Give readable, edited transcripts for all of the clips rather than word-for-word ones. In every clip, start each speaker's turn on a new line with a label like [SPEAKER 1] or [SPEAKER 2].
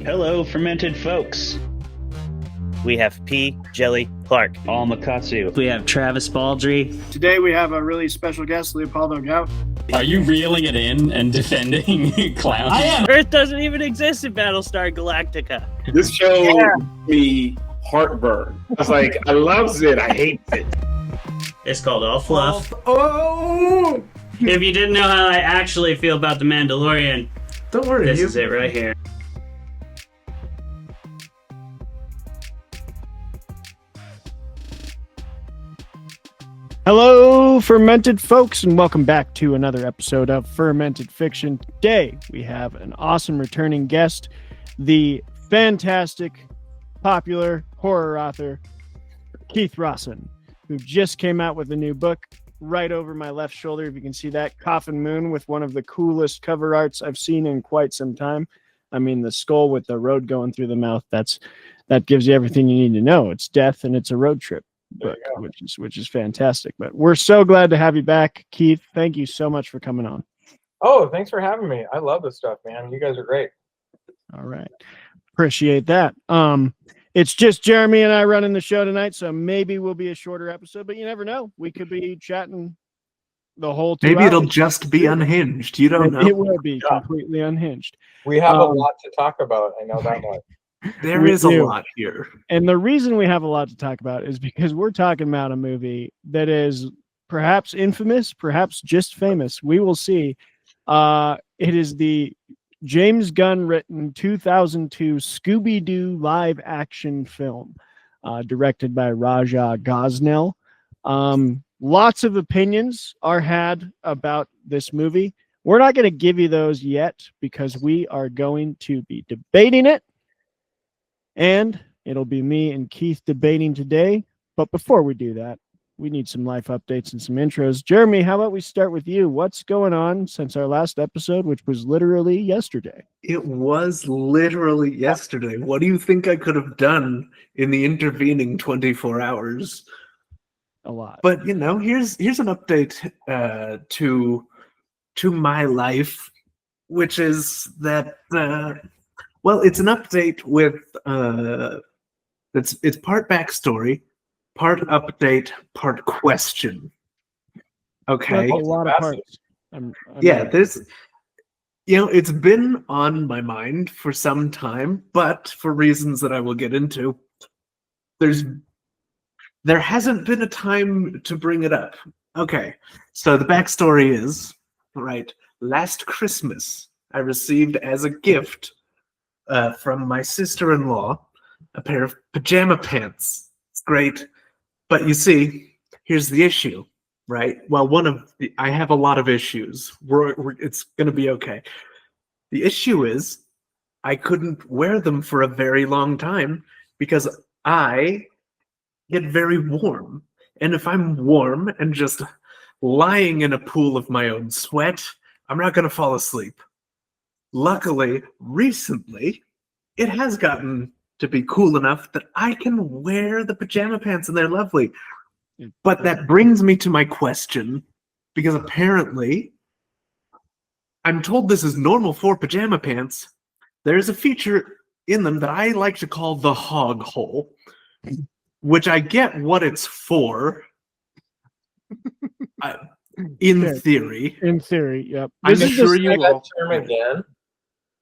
[SPEAKER 1] Hello, fermented folks.
[SPEAKER 2] We have P. Jelly Clark.
[SPEAKER 1] All Makatsu.
[SPEAKER 3] We have Travis Baldry.
[SPEAKER 4] Today we have a really special guest, Leopoldo Gout.
[SPEAKER 5] Are you reeling it in and defending clowns?
[SPEAKER 3] I am.
[SPEAKER 2] Earth doesn't even exist in Battlestar Galactica.
[SPEAKER 6] This show me heartburn. I was like, I loves it, I hate it.
[SPEAKER 3] It's called All Fluff.
[SPEAKER 6] Oh!
[SPEAKER 3] If you didn't know how I actually feel about The Mandalorian,
[SPEAKER 6] Don't worry,
[SPEAKER 3] this is it right here.
[SPEAKER 4] Hello, fermented folks, and welcome back to another episode of Fermented Fiction. Today, we have an awesome returning guest, the fantastic, popular horror author, Keith Rosson, who just came out with a new book right over my left shoulder. If you can see that, Coffin Moon, with one of the coolest cover arts I've seen in quite some time. I mean, the skull with the road going through the mouth, that gives you everything you need to know. It's death and it's a road trip book, which is fantastic. But we're so glad to have you back, Keith. Thank you so much for coming on.
[SPEAKER 7] Oh, thanks for having me. I love this stuff, man. You guys are great.
[SPEAKER 4] All right. Appreciate that. It's just Jeremy and I running the show tonight, so maybe we'll be a shorter episode, but you never know. We could be chatting the whole 2
[SPEAKER 8] Maybe
[SPEAKER 4] hours.
[SPEAKER 8] it'll just be unhinged. You don't know.
[SPEAKER 4] It will be completely unhinged.
[SPEAKER 7] We have a lot to talk about. I know that much.
[SPEAKER 8] There
[SPEAKER 4] We
[SPEAKER 8] is
[SPEAKER 4] do.
[SPEAKER 8] a lot here.
[SPEAKER 4] And the reason we have a lot to talk about is because we're talking about a movie that is perhaps infamous, perhaps just famous. We will see. It is the James Gunn-written 2002 Scooby Doo live action film, directed by Raja Gosnell. Lots of opinions are had about this movie. We're not going to give you those yet because we are going to be debating it. And it'll be me and Keith debating today. But before we do that, we need some life updates and some intros. Jeremy, how about we start with you? What's going on since our last episode, which was literally yesterday?
[SPEAKER 8] It was literally yesterday. What do you think I could have done in the intervening 24 hours?
[SPEAKER 4] A lot.
[SPEAKER 8] But, you know, here's an update to my life, which is that well, it's an update with it's part backstory, part update, part question. Okay.
[SPEAKER 4] That's a lot of parts.
[SPEAKER 8] There's it's been on my mind for some time, but for reasons that I will get into, there hasn't been a time to bring it up. Okay. So the backstory is, right, last Christmas I received as a gift from my sister-in-law a pair of pajama pants. It's great. But you see, here's the issue, right? Well, I have a lot of issues. It's going to be okay. The issue is I couldn't wear them for a very long time because I get very warm. And if I'm warm and just lying in a pool of my own sweat, I'm not going to fall asleep. Luckily, recently, it has gotten to be cool enough that I can wear the pajama pants and they're lovely. But that brings me to my question, because apparently, I'm told this is normal for pajama pants. There's a feature in them that I like to call the hog hole, which I get what it's for. In theory.
[SPEAKER 4] In theory, yep.
[SPEAKER 8] I'm sure you
[SPEAKER 7] Say that
[SPEAKER 8] will.
[SPEAKER 7] term again.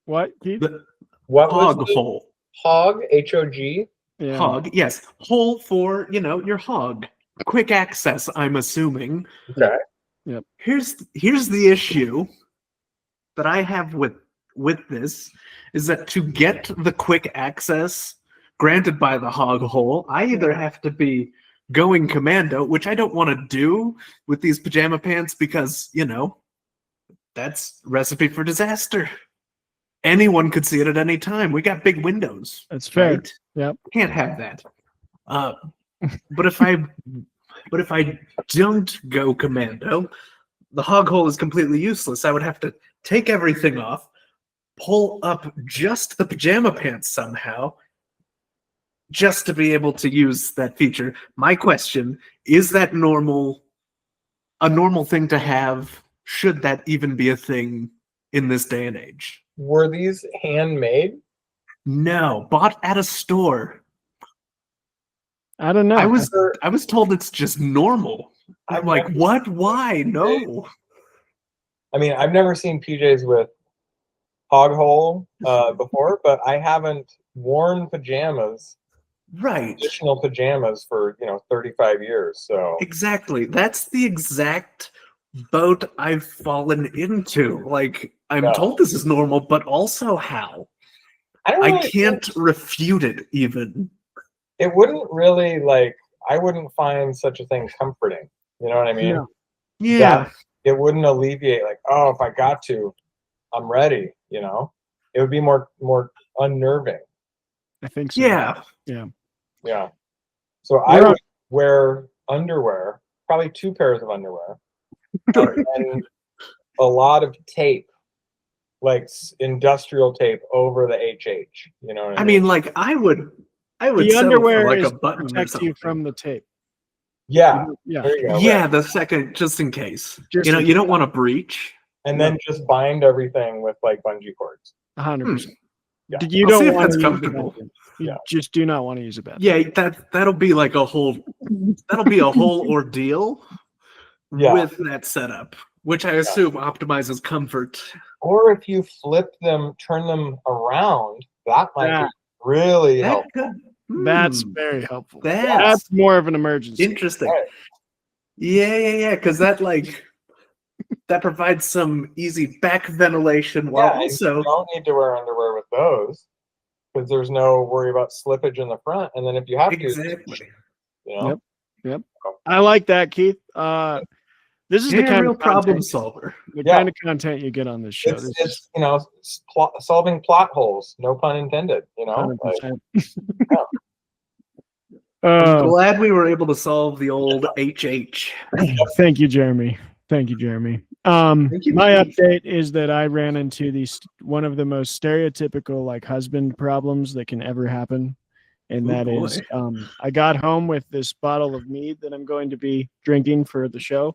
[SPEAKER 4] What, Keith?
[SPEAKER 7] What
[SPEAKER 8] Hog
[SPEAKER 7] was the
[SPEAKER 8] hole.
[SPEAKER 7] hog? H-O-G?
[SPEAKER 4] Yeah.
[SPEAKER 8] Hog, yes. Hole for, your hog. Quick access, I'm assuming.
[SPEAKER 7] Okay.
[SPEAKER 8] Here's the issue that I have with this is that to get the quick access granted by the hog hole, I either have to be going commando, which I don't want to do with these pajama pants because, that's recipe for disaster. Anyone could see it at any time. We got big windows.
[SPEAKER 4] That's fair.
[SPEAKER 8] Right?
[SPEAKER 4] Yep.
[SPEAKER 8] Can't have that. But if I don't go commando, the hog hole is completely useless. I would have to take everything off, pull up just the pajama pants somehow, just to be able to use that feature. My question, is that a normal thing to have? Should that even be a thing in this day and age?
[SPEAKER 7] Were these handmade?
[SPEAKER 8] No, bought at a store.
[SPEAKER 4] I don't know.
[SPEAKER 8] I was told it's just normal. I'm like, what? Why? No.
[SPEAKER 7] I mean, I've never seen PJs with hog hole before, but I haven't worn pajamas,
[SPEAKER 8] Right.
[SPEAKER 7] traditional pajamas, for 35 years. So
[SPEAKER 8] Exactly. That's the exact boat I've fallen into. Like, I'm
[SPEAKER 7] Yeah.
[SPEAKER 8] told this is normal, but also how?
[SPEAKER 7] I don't
[SPEAKER 8] I
[SPEAKER 7] really
[SPEAKER 8] can't refute it even.
[SPEAKER 7] it wouldn't really I wouldn't find such a thing comforting. You know what I mean?
[SPEAKER 4] No.
[SPEAKER 8] Yeah.
[SPEAKER 7] It wouldn't alleviate oh, if I got to, I'm ready, It would be more unnerving.
[SPEAKER 4] I think so.
[SPEAKER 8] Yeah.
[SPEAKER 7] Yeah. So I would wear underwear, probably 2 pairs of underwear, and a lot of tape, like industrial tape over the HH. You know what I
[SPEAKER 8] I
[SPEAKER 7] mean?
[SPEAKER 8] mean, like, I would
[SPEAKER 4] The
[SPEAKER 8] settle
[SPEAKER 4] underwear
[SPEAKER 8] for like
[SPEAKER 4] is
[SPEAKER 8] a button or
[SPEAKER 4] protects you
[SPEAKER 8] something.
[SPEAKER 4] from the tape.
[SPEAKER 7] Yeah.
[SPEAKER 4] Yeah.
[SPEAKER 7] There you go.
[SPEAKER 8] Yeah,
[SPEAKER 7] right.
[SPEAKER 8] the second, just in case.
[SPEAKER 4] Just
[SPEAKER 8] you
[SPEAKER 4] in
[SPEAKER 8] don't want to breach.
[SPEAKER 7] And then just bind everything with bungee cords.
[SPEAKER 4] 100%.
[SPEAKER 7] Yeah.
[SPEAKER 4] You
[SPEAKER 8] I'll see
[SPEAKER 4] don't
[SPEAKER 8] if
[SPEAKER 4] want
[SPEAKER 8] that's
[SPEAKER 4] to use the
[SPEAKER 8] comfortable.
[SPEAKER 4] bathroom. You
[SPEAKER 7] Yeah.
[SPEAKER 4] just do not want to use a bathroom.
[SPEAKER 8] Yeah, that'll be like a whole ordeal
[SPEAKER 7] Yeah.
[SPEAKER 8] with that setup, which I assume optimizes comfort.
[SPEAKER 7] Or if you flip them, turn them around, that might
[SPEAKER 4] Yeah.
[SPEAKER 7] be really
[SPEAKER 8] That
[SPEAKER 7] helpful.
[SPEAKER 8] could,
[SPEAKER 4] That's
[SPEAKER 8] hmm,
[SPEAKER 4] very helpful.
[SPEAKER 8] that's
[SPEAKER 4] That's more of an emergency.
[SPEAKER 8] interesting.
[SPEAKER 7] Right.
[SPEAKER 8] Yeah, because that that provides some easy back ventilation while
[SPEAKER 7] And
[SPEAKER 8] also
[SPEAKER 7] you don't need to wear underwear with those because there's no worry about slippage in the front. And then if you have
[SPEAKER 8] exactly.
[SPEAKER 7] to,
[SPEAKER 4] Yep. I like that, Keith. This is the
[SPEAKER 8] Yeah,
[SPEAKER 4] kind
[SPEAKER 8] real
[SPEAKER 4] of
[SPEAKER 8] problem
[SPEAKER 4] content,
[SPEAKER 8] solver.
[SPEAKER 4] the
[SPEAKER 7] Yeah.
[SPEAKER 4] kind of content you get on this show.
[SPEAKER 7] it's solving plot holes, no pun intended.
[SPEAKER 4] 100%.
[SPEAKER 8] I'm glad we were able to solve the old HH.
[SPEAKER 4] Thank you, Jeremy. Thank you, Jeremy.
[SPEAKER 8] Thank you,
[SPEAKER 4] My
[SPEAKER 8] Keith.
[SPEAKER 4] update is that I ran into one of the most stereotypical husband problems that can ever happen. And
[SPEAKER 8] Oh,
[SPEAKER 4] that is, I got home with this bottle of mead that I'm going to be drinking for the show.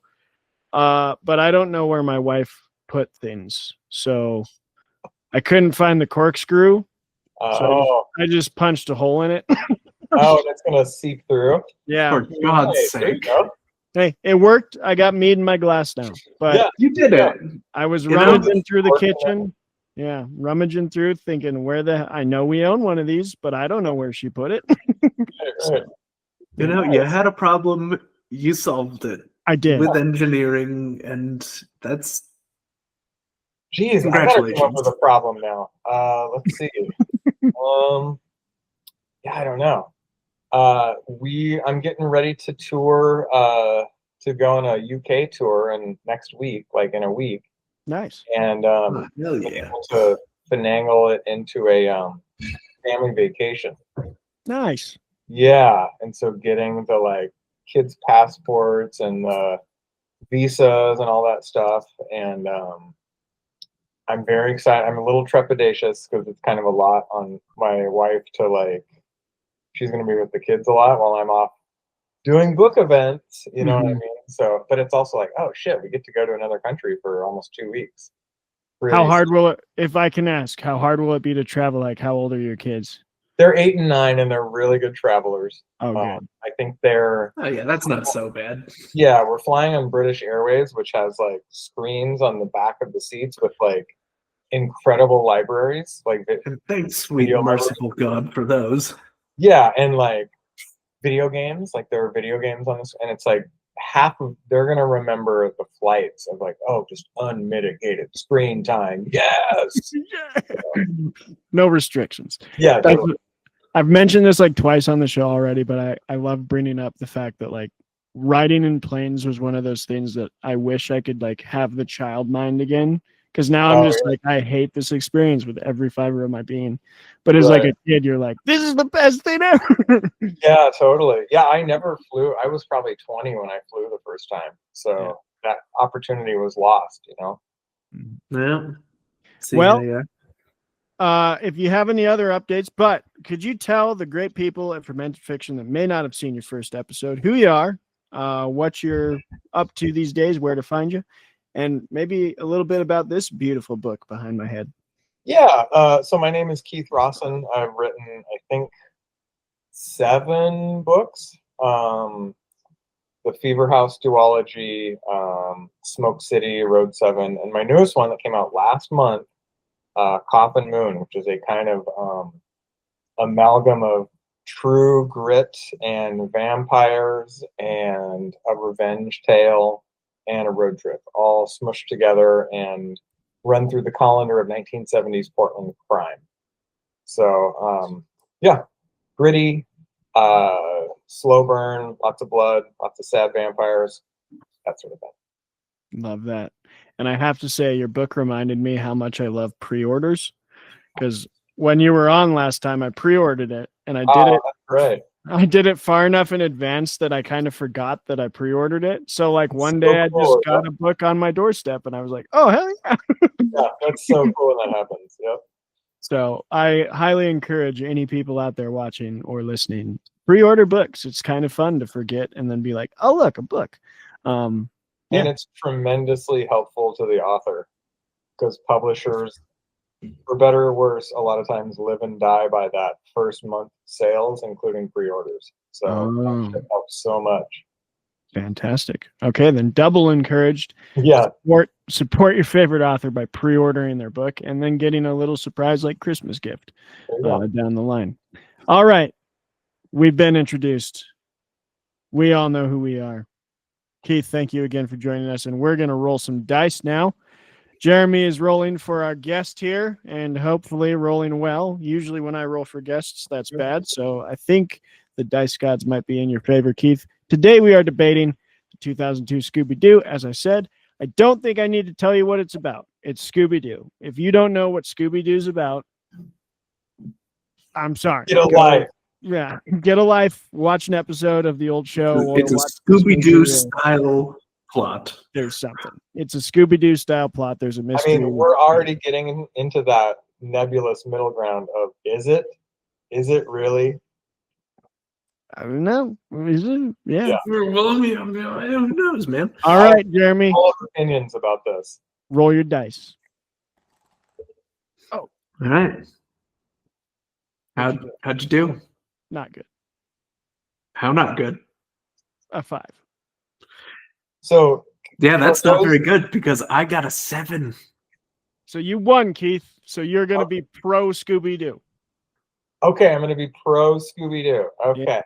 [SPEAKER 4] But I don't know where my wife put things. So I couldn't find the corkscrew. So I just punched a hole in it.
[SPEAKER 7] It's gonna seep through.
[SPEAKER 4] Yeah.
[SPEAKER 8] For God's
[SPEAKER 7] Hey, there you
[SPEAKER 8] sake.
[SPEAKER 7] go.
[SPEAKER 4] Hey, it worked. I got mead in my glass now. But
[SPEAKER 7] Yeah.
[SPEAKER 8] You did it.
[SPEAKER 4] I was
[SPEAKER 8] You know,
[SPEAKER 4] rummaging through the
[SPEAKER 7] working it.
[SPEAKER 4] kitchen. Yeah, rummaging through, thinking I know we own one of these, but I don't know where she put it.
[SPEAKER 7] Right.
[SPEAKER 8] You had a problem, you solved it
[SPEAKER 4] I did.
[SPEAKER 8] with engineering, and that's
[SPEAKER 7] Jeez, I gotta come up with a problem now. Let's see. Yeah, I don't know. I'm getting ready to tour, to go on a UK tour next week, in a week,
[SPEAKER 4] Nice.
[SPEAKER 7] and
[SPEAKER 8] hell yeah.
[SPEAKER 7] able to finagle it into a family vacation.
[SPEAKER 4] Nice.
[SPEAKER 7] Yeah, and so getting the kids' passports and the visas and all that stuff, and I'm very excited. I'm a little trepidatious because it's kind of a lot on my wife to she's going to be with the kids a lot while I'm off doing book events, you know what I mean? So, but it's also oh shit, we get to go to another country for almost 2 weeks.
[SPEAKER 4] How hard will it, if I can ask, how hard will it be to travel? How old are your kids?
[SPEAKER 7] They're 8 and 9 and they're really good travelers.
[SPEAKER 4] Oh, good.
[SPEAKER 7] I think they're,
[SPEAKER 8] Oh yeah, that's not so bad.
[SPEAKER 7] yeah, we're flying on British Airways, which has screens on the back of the seats with incredible libraries.
[SPEAKER 8] And thanks, sweet
[SPEAKER 7] Video
[SPEAKER 8] merciful God, for those.
[SPEAKER 7] Yeah, and video games, there are video games on this, and it's half of they're gonna remember the flights of just unmitigated screen time. Yes.
[SPEAKER 4] No restrictions.
[SPEAKER 7] Yeah.
[SPEAKER 4] I've mentioned this twice on the show already, but I love bringing up the fact that riding in planes was one of those things that I wish I could have the child mind again. Because now I'm just I hate this experience with every fiber of my being. But as a kid, you're this is the best thing ever.
[SPEAKER 7] Yeah, totally. Yeah, I never flew. I was probably 20 when I flew the first time. So that opportunity was lost,
[SPEAKER 8] Yeah.
[SPEAKER 4] If you have any other updates, but could you tell the great people at Fermented Fiction that may not have seen your first episode who you are, what you're up to these days, where to find you, and maybe a little bit about this beautiful book behind my head?
[SPEAKER 7] Yeah. So my name is Keith Rosson. I've written, I think, 7 books. The Fever House duology, Smoke City, Road 7, and my newest one that came out last month, Coffin Moon, which is a kind of amalgam of true grit and vampires and a revenge tale and a road trip, all smushed together and run through the colander of 1970s Portland crime. So, yeah, gritty, slow burn, lots of blood, lots of sad vampires, that sort of thing.
[SPEAKER 4] Love that. And I have to say, your book reminded me how much I love pre-orders, because when you were on last time, I pre-ordered it, and I did it.
[SPEAKER 7] That's great.
[SPEAKER 4] I did it far enough in advance that I kind of forgot that I pre-ordered it. So like one
[SPEAKER 7] So
[SPEAKER 4] day I
[SPEAKER 7] cool,
[SPEAKER 4] just got a book on my doorstep, and I was like, "Oh hell yeah!"
[SPEAKER 7] Yeah, that's so cool when that happens. Yep.
[SPEAKER 4] So I highly encourage any people out there watching or listening, pre-order books. It's kind of fun to forget and then be like, "Oh look, a book."
[SPEAKER 7] And
[SPEAKER 4] Yeah.
[SPEAKER 7] it's tremendously helpful to the author, because publishers, for better or worse, a lot of times live and die by that first month sales, including pre-orders. So
[SPEAKER 4] Oh.
[SPEAKER 7] it helps so much.
[SPEAKER 4] Fantastic. Okay, then double encouraged.
[SPEAKER 7] Yeah.
[SPEAKER 4] Support your favorite author by pre-ordering their book and then getting a little surprise like Christmas gift down the line. All right. We've been introduced. We all know who we are. Keith, thank you again for joining us, and we're going to roll some dice now. Jeremy is rolling for our guest here and hopefully rolling well. Usually when I roll for guests, that's bad. So I think the dice gods might be in your favor, Keith. Today we are debating the 2002 Scooby Doo. As I said, I don't think I need to tell you what it's about. It's Scooby Doo. If you don't know what Scooby Doo's about, I'm sorry.
[SPEAKER 7] Get a life.
[SPEAKER 4] Yeah, get a life. Watch an episode of the old show.
[SPEAKER 8] It's a Scooby Doo style plot.
[SPEAKER 4] There's something. It's a Scooby Doo style plot. There's a
[SPEAKER 7] I
[SPEAKER 4] mystery.
[SPEAKER 7] mean, we're already getting into that nebulous middle ground of, is it? Is it really?
[SPEAKER 4] I don't know. Is it? Yeah.
[SPEAKER 7] Yeah.
[SPEAKER 8] Well, I mean, who knows, man?
[SPEAKER 4] All right, Jeremy.
[SPEAKER 7] All opinions about this.
[SPEAKER 4] Roll your dice.
[SPEAKER 8] All right. How'd you do?
[SPEAKER 4] Not good.
[SPEAKER 8] How not good?
[SPEAKER 4] A 5.
[SPEAKER 7] So
[SPEAKER 8] Yeah, that's not very good because I got a 7.
[SPEAKER 4] So you won, Keith. So you're going to be pro Scooby Doo.
[SPEAKER 7] okay, I'm going to be pro Scooby Doo. Okay.
[SPEAKER 4] Yeah.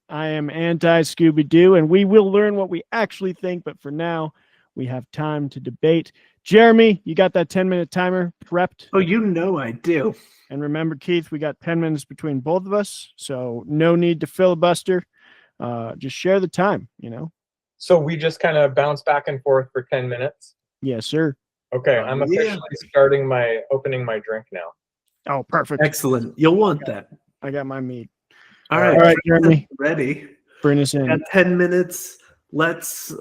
[SPEAKER 4] I am anti Scooby Doo, and we will learn what we actually think. But for now, we have time to debate. Jeremy, you got that 10-minute timer prepped?
[SPEAKER 8] Oh, you know I do.
[SPEAKER 4] And remember, Keith, we got 10 minutes between both of us, so no need to filibuster. Just share the time, you know?
[SPEAKER 7] So we just kind of bounce back and forth for 10 minutes.
[SPEAKER 4] Yes, sir.
[SPEAKER 7] Okay, I'm officially opening my drink now.
[SPEAKER 4] Oh, perfect.
[SPEAKER 8] Excellent. You'll want that.
[SPEAKER 4] I got my meat.
[SPEAKER 8] All right.
[SPEAKER 4] All right, Jeremy.
[SPEAKER 8] Ready.
[SPEAKER 4] Bring us in.
[SPEAKER 8] Got 10 minutes. Let's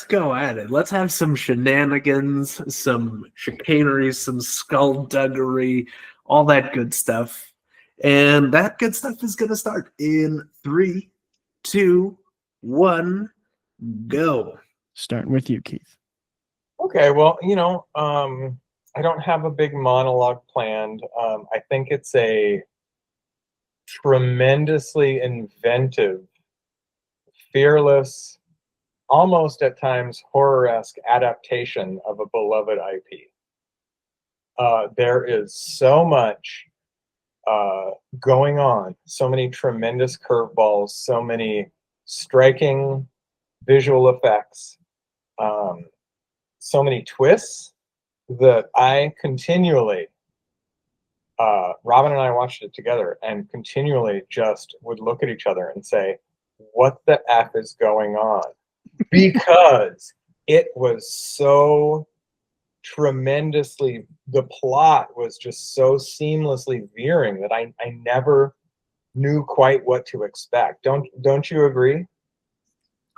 [SPEAKER 8] go at it. Let's have some shenanigans, some chicanery, some skullduggery, all that good stuff. And that good stuff is going to start in 3, 2, 1, go.
[SPEAKER 4] Starting with you, Keith.
[SPEAKER 7] Okay, well, I don't have a big monologue planned. I think it's a tremendously inventive, fearless, almost at times horror-esque adaptation of a beloved IP. There is so much going on, so many tremendous curveballs, so many striking visual effects, so many twists that I continually, Robin and I watched it together and continually just would look at each other and say, what the F is going on? Because it was so tremendously, the plot was just so seamlessly veering that I never knew quite what to expect. Don't you agree?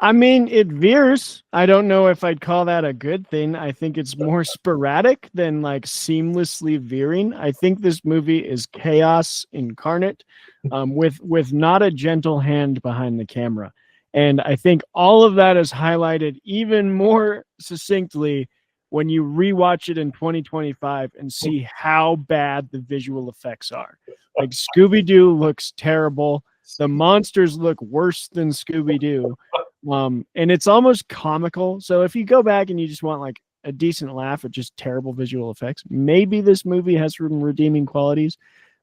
[SPEAKER 4] I mean, it veers. I don't know if I'd call that a good thing. I think it's more sporadic than like seamlessly veering. I think this movie is chaos incarnate, with not a gentle hand behind the camera. And I think all of that is highlighted even more succinctly when you rewatch it in 2025 and see how bad the visual effects are. Like Scooby Doo looks terrible. The monsters look worse than Scooby Doo. And it's almost comical. So if you go back and you just want like a decent laugh at just terrible visual effects, maybe this movie has some redeeming qualities.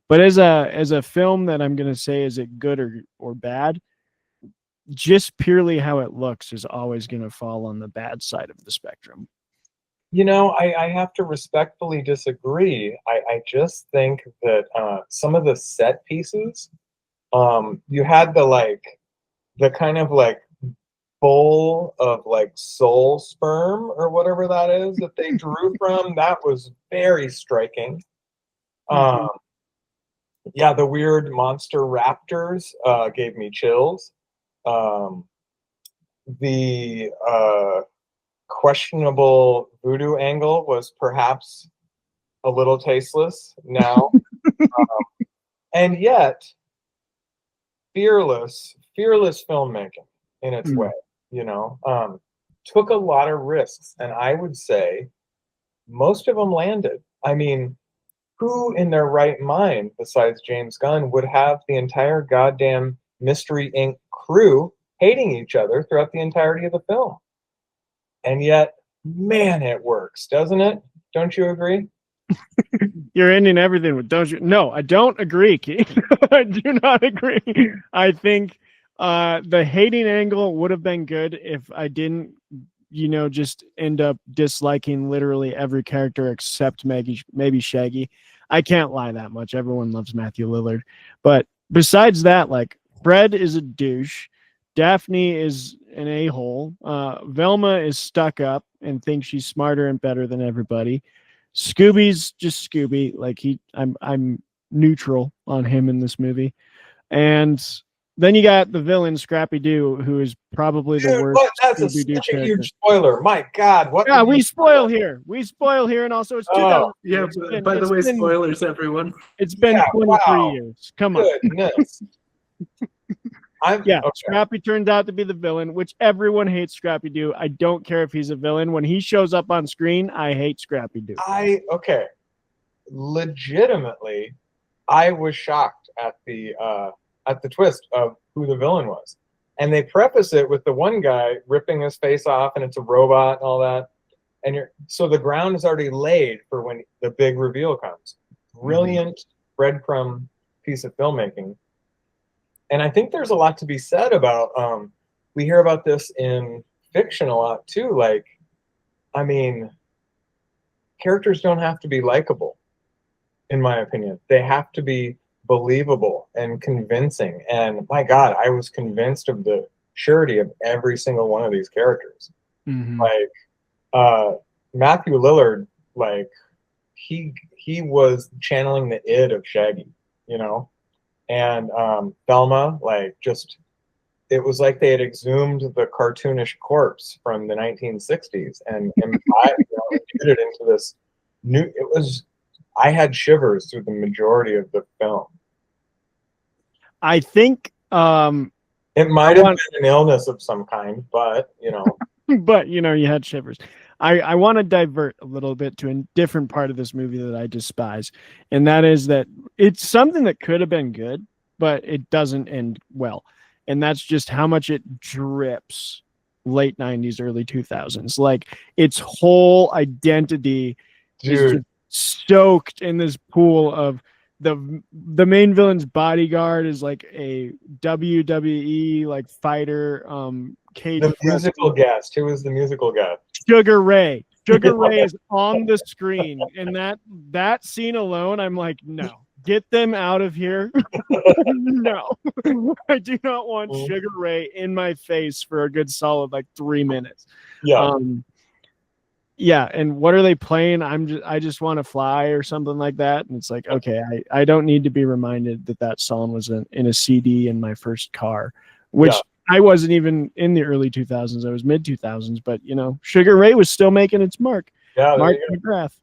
[SPEAKER 4] But as a film that I'm going to say, is it good or bad? Just purely how it looks is always going to fall on the bad side of the spectrum.
[SPEAKER 7] I have to respectfully disagree. I just think that some of the set pieces, you had the kind of like bowl of like soul sperm or whatever that is that they drew from. That was very striking. Yeah, the weird monster raptors gave me chills. The questionable voodoo angle was perhaps a little tasteless now. And yet fearless filmmaking in its way, took a lot of risks, and I would say most of them landed. I mean, who in their right mind besides James Gunn would have the entire goddamn Mystery Inc. crew hating each other throughout the entirety of the film? And yet, man, it works, doesn't it? Don't you agree?
[SPEAKER 4] You're ending everything with don't you? No, I don't agree, Keith. I do not agree. I think the hating angle would have been good if I didn't, just end up disliking literally every character except maybe Shaggy. I can't lie that much. Everyone loves Matthew Lillard. But besides that, like, Fred is a douche. Daphne is an a-hole. Velma is stuck up and thinks she's smarter and better than everybody. Scooby's just Scooby. Like I'm neutral on him in this movie. And then you got the villain Scrappy Doo, who is probably the worst.
[SPEAKER 7] That's such a huge spoiler. My God, what?
[SPEAKER 4] Yeah, we spoil here. And also it's 2000.
[SPEAKER 8] Yeah, by the way, spoilers, everyone.
[SPEAKER 4] It's been 23 years. Come on.
[SPEAKER 7] Goodness.
[SPEAKER 4] Scrappy turns out to be the villain, which everyone hates Scrappy Doo. I don't care if he's a villain. When he shows up on screen, I hate Scrappy Doo.
[SPEAKER 7] Legitimately, I was shocked at the twist of who the villain was. And they preface it with the one guy ripping his face off and it's a robot and all that. And so the ground is already laid for when the big reveal comes. Brilliant breadcrumb piece of filmmaking. And I think there's a lot to be said about, we hear about this in fiction a lot too. Like, I mean, characters don't have to be likable, in my opinion. They have to be believable and convincing. And my God, I was convinced of the surety of every single one of these characters. Like, Matthew Lillard, like, he was channeling the id of Shaggy, and Velma, like, just, it was like they had exhumed the cartoonish corpse from the 1960s and put it into this new. I had shivers through the majority of the film.
[SPEAKER 4] I think
[SPEAKER 7] it might have been an illness of some kind, but
[SPEAKER 4] but you had shivers. I want to divert a little bit to a different part of this movie that I despise, and that is that it's something that could have been good, but it doesn't end well, and that's just how much it drips late 90s, early 2000s. Like, its whole identity is just stoked in this pool of the main villain's bodyguard is like a WWE like fighter.
[SPEAKER 7] The musical guest. Who was the musical guest?
[SPEAKER 4] Sugar Ray. Sugar Ray is on the screen, and that scene alone, I'm like, no, get them out of here. No, I do not want Sugar Ray in my face for a good solid like 3 minutes. Yeah, and what are they playing? I just want to fly or something like that. And it's like, okay, I don't need to be reminded that song was in a CD in my first car, which I wasn't even in the early 2000s. I was mid 2000s, but Sugar Ray was still making its mark.
[SPEAKER 7] Yeah,
[SPEAKER 4] Mark McGrath.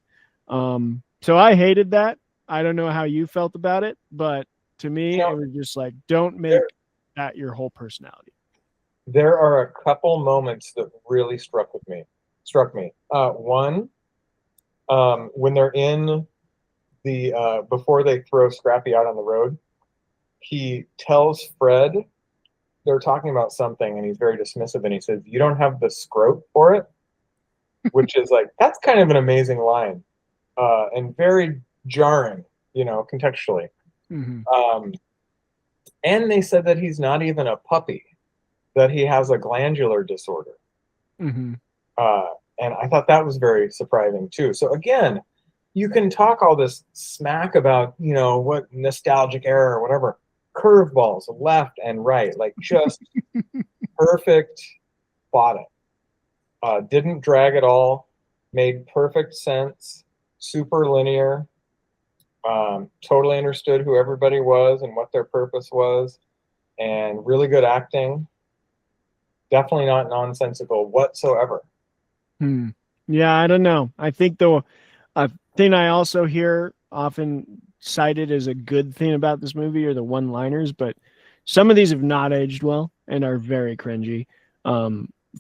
[SPEAKER 4] So I hated that. I don't know how you felt about it, but to me, it was just like, don't make that your whole personality.
[SPEAKER 7] There are a couple moments that really struck with me. struck me. One, when they're in the before they throw Scrappy out on the road, he tells Fred they're talking about something, and he's very dismissive, and he says, "You don't have the scrote for it," which is like, that's kind of an amazing line, and very jarring, contextually.
[SPEAKER 4] Mhm.
[SPEAKER 7] And they said that he's not even a puppy, that he has a glandular disorder.
[SPEAKER 4] Mhm.
[SPEAKER 7] And I thought that was very surprising too. So again, you can talk all this smack about, what nostalgic era or whatever, curveballs left and right, like just perfect plotting. Didn't drag at all, made perfect sense, super linear. Totally understood who everybody was and what their purpose was, and really good acting. Definitely not nonsensical whatsoever.
[SPEAKER 4] Yeah, I don't know. I think the thing I also hear often cited as a good thing about this movie are the one-liners, but some of these have not aged well and are very cringy.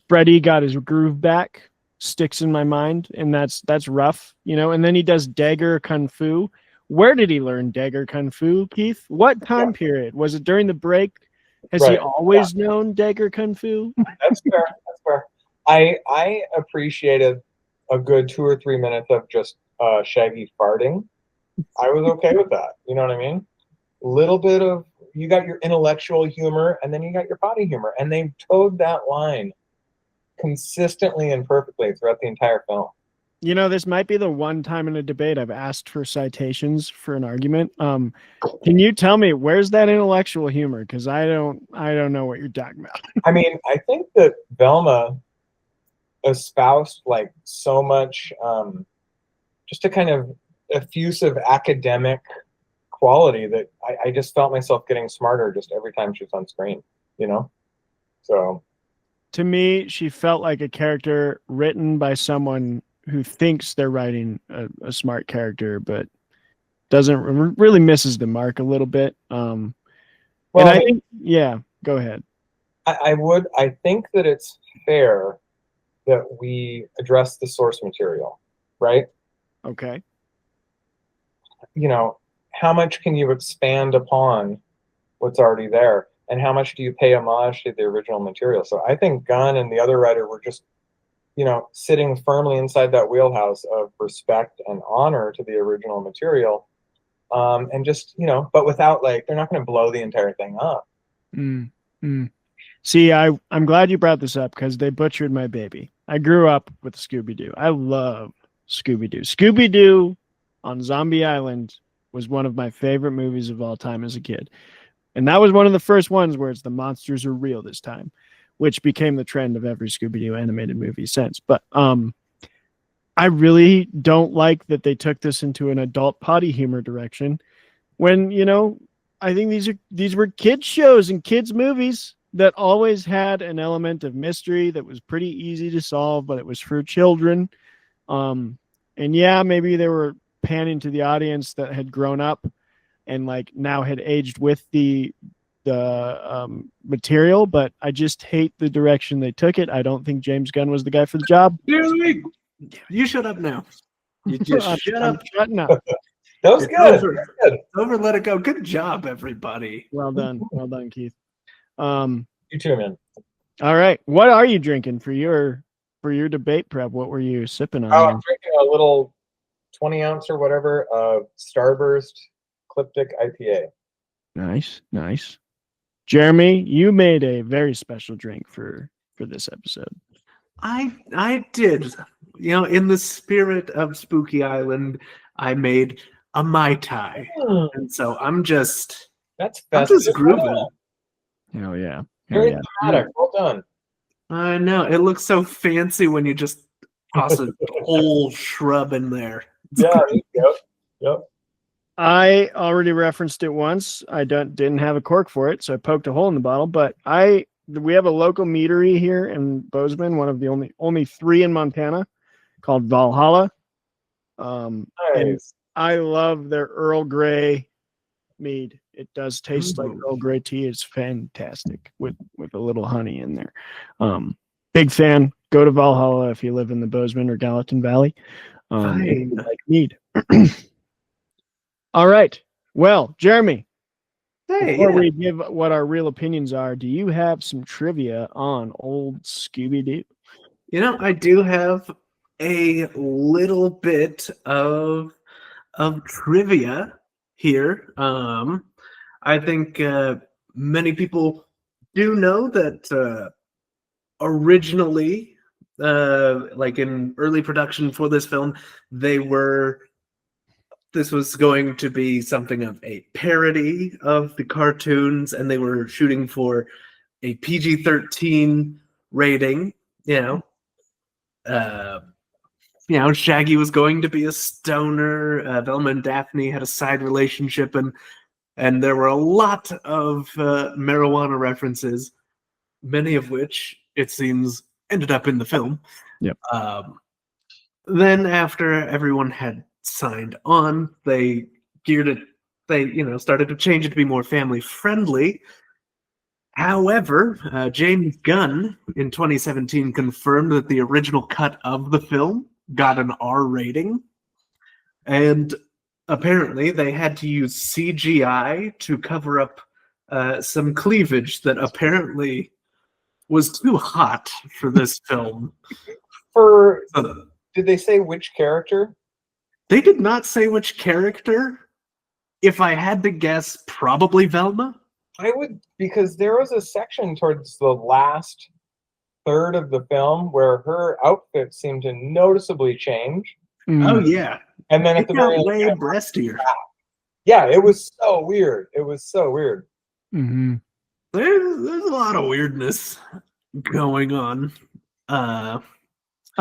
[SPEAKER 4] Freddy got his groove back, sticks in my mind, and that's rough, And then he does dagger kung fu. Where did he learn dagger kung fu, Keith? What time period? Was it during the break? Has he always known dagger kung fu?
[SPEAKER 7] That's fair. That's fair. I appreciated a good 2 or 3 minutes of just Shaggy farting. I was okay with that. You know what I mean? A little bit of, you got your intellectual humor, and then you got your potty humor, and they towed that line consistently and perfectly throughout the entire film.
[SPEAKER 4] This might be the one time in a debate I've asked for citations for an argument. Can you tell me where's that intellectual humor? Because I don't know what you're talking about.
[SPEAKER 7] I mean, I think that Velma espoused like so much, just a kind of effusive academic quality that I just felt myself getting smarter just every time she was on screen. So
[SPEAKER 4] to me, she felt like a character written by someone who thinks they're writing a smart character, but doesn't really misses the mark a little bit. Well, and I think, yeah, go ahead.
[SPEAKER 7] I think that it's fair that we address the source material, right?
[SPEAKER 4] Okay.
[SPEAKER 7] How much can you expand upon what's already there? And how much do you pay homage to the original material? So I think Gunn and the other writer were just, sitting firmly inside that wheelhouse of respect and honor to the original material. And just, but without they're not going to blow the entire thing up.
[SPEAKER 4] See, I'm glad you brought this up because they butchered my baby. I grew up with Scooby Doo. I love Scooby Doo. Scooby Doo on Zombie Island was one of my favorite movies of all time as a kid. And that was one of the first ones where it's the monsters are real this time, which became the trend of every Scooby-Doo animated movie since. But I really don't like that they took this into an adult potty humor direction when, I think these were kids shows and kids movies that always had an element of mystery that was pretty easy to solve, but it was for children. And yeah, maybe they were panning to the audience that had grown up and now had aged with the material, but I just hate the direction they took it. I don't think James Gunn was the guy for the job.
[SPEAKER 8] You shut up now. You just shut up.
[SPEAKER 4] Shutting up.
[SPEAKER 7] That was good.
[SPEAKER 8] Over, let it go. Good job, everybody.
[SPEAKER 4] Well done, Keith.
[SPEAKER 7] You too, man.
[SPEAKER 4] All right, what are you drinking for your debate prep? What were you sipping on?
[SPEAKER 7] Oh, I'm drinking a little 20 ounce or whatever of Starburst Cliptic IPA.
[SPEAKER 4] Nice. Jeremy, you made a very special drink for this episode.
[SPEAKER 8] I did. In the spirit of Spooky Island, I made a Mai Tai. And so I'm just grooving.
[SPEAKER 4] Hell yeah.
[SPEAKER 7] Very thematic. Well done.
[SPEAKER 8] I know. It looks so fancy when you just toss a whole shrub in there.
[SPEAKER 7] Yeah, yep.
[SPEAKER 4] I already referenced it once. I didn't have a cork for it, so I poked a hole in the bottle. But we have a local meadery here in Bozeman, one of the only 3 in Montana, called Valhalla. And I love their Earl Grey mead. It does taste like Earl Grey tea. It's fantastic with a little honey in there. Big fan. go to Valhalla if you live in the Bozeman or Gallatin Valley. If you like mead. All right. Well, Jeremy, before we give what our real opinions are, do you have some trivia on old Scooby Doo?
[SPEAKER 8] You know, I do have a little bit of trivia here. I think many people do know that originally, like in early production for this film, this was going to be something of a parody of the cartoons, and they were shooting for a PG-13 rating. Shaggy was going to be a stoner. Velma and Daphne had a side relationship, and there were a lot of marijuana references, many of which, it seems, ended up in the film.
[SPEAKER 4] Yep.
[SPEAKER 8] Then after everyone had signed on, they geared it. They, started to change it to be more family friendly. However, James Gunn in 2017 confirmed that the original cut of the film got an R rating, and apparently they had to use CGI to cover up some cleavage that apparently was too hot for this film.
[SPEAKER 7] Did they say which character?
[SPEAKER 8] They did not say which character. If I had to guess, probably Velma.
[SPEAKER 7] I would, because there was a section towards the last third of the film where her outfit seemed to noticeably change.
[SPEAKER 8] Oh yeah,
[SPEAKER 7] and then at the very
[SPEAKER 8] way
[SPEAKER 7] end,
[SPEAKER 8] breastier.
[SPEAKER 7] Yeah, it was so weird.
[SPEAKER 4] Mm-hmm.
[SPEAKER 8] There's a lot of weirdness going on.
[SPEAKER 4] I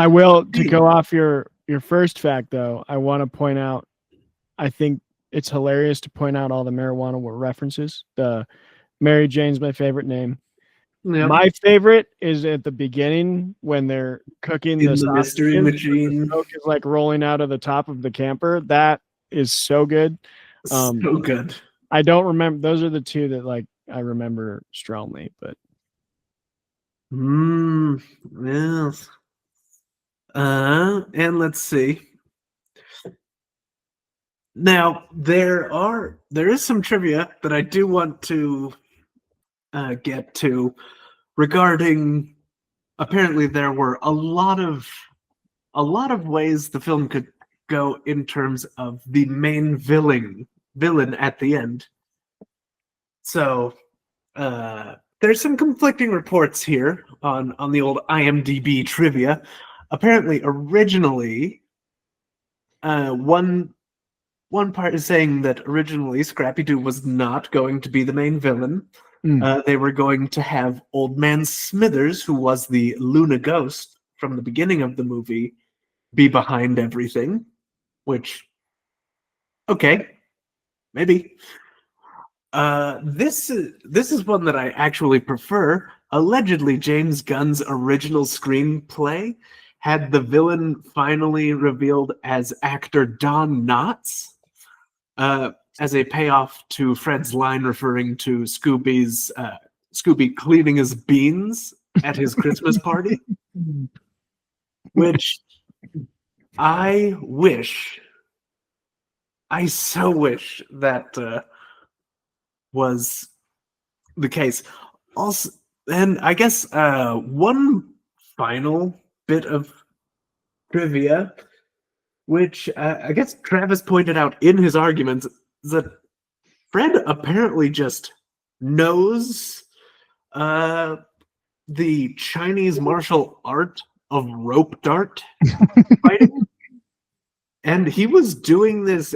[SPEAKER 4] will, to go off your first fact, though, I want to point out, I think it's hilarious to point out all the marijuana references. The Mary Jane's my favorite name.
[SPEAKER 8] Yep.
[SPEAKER 4] My favorite is at the beginning when they're cooking
[SPEAKER 8] the mystery machine.
[SPEAKER 4] The smoke is like rolling out of the top of the camper. That is so good.
[SPEAKER 8] So good.
[SPEAKER 4] I don't remember. Those are the two that I remember strongly, but.
[SPEAKER 8] Yes. And let's see. Now there is some trivia that I do want to get to regarding. Apparently, there were a lot of ways the film could go in terms of the main villain at the end. So there's some conflicting reports here on the old IMDb trivia. Apparently, originally, one part is saying that originally Scrappy Doo was not going to be the main villain. They were going to have Old Man Smithers, who was the Luna Ghost from the beginning of the movie, be behind everything. Which, okay, maybe. This is one that I actually prefer. Allegedly, James Gunn's original screenplay had the villain finally revealed as actor Don Knotts, as a payoff to Fred's line referring to Scooby cleaning his beans at his Christmas party, which I so wish that was the case. Also, and I guess one final bit of trivia, which I guess Travis pointed out in his arguments, is that Fred apparently just knows the Chinese martial art of rope dart fighting. And he was doing this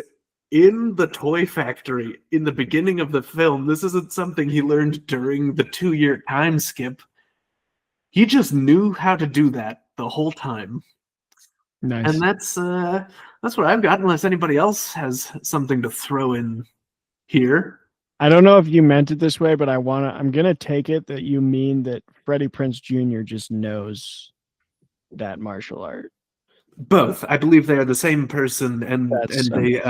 [SPEAKER 8] in the toy factory in the beginning of the film. This isn't something he learned during the 2-year time skip. He just knew how to do that the whole time.
[SPEAKER 4] Nice.
[SPEAKER 8] And that's what I've got, unless anybody else has something to throw in here.
[SPEAKER 4] I don't know if you meant it this way, but I'm gonna take it that you mean that Freddie Prinze Jr. just knows that martial art.
[SPEAKER 8] Both. I believe they are the same person, and they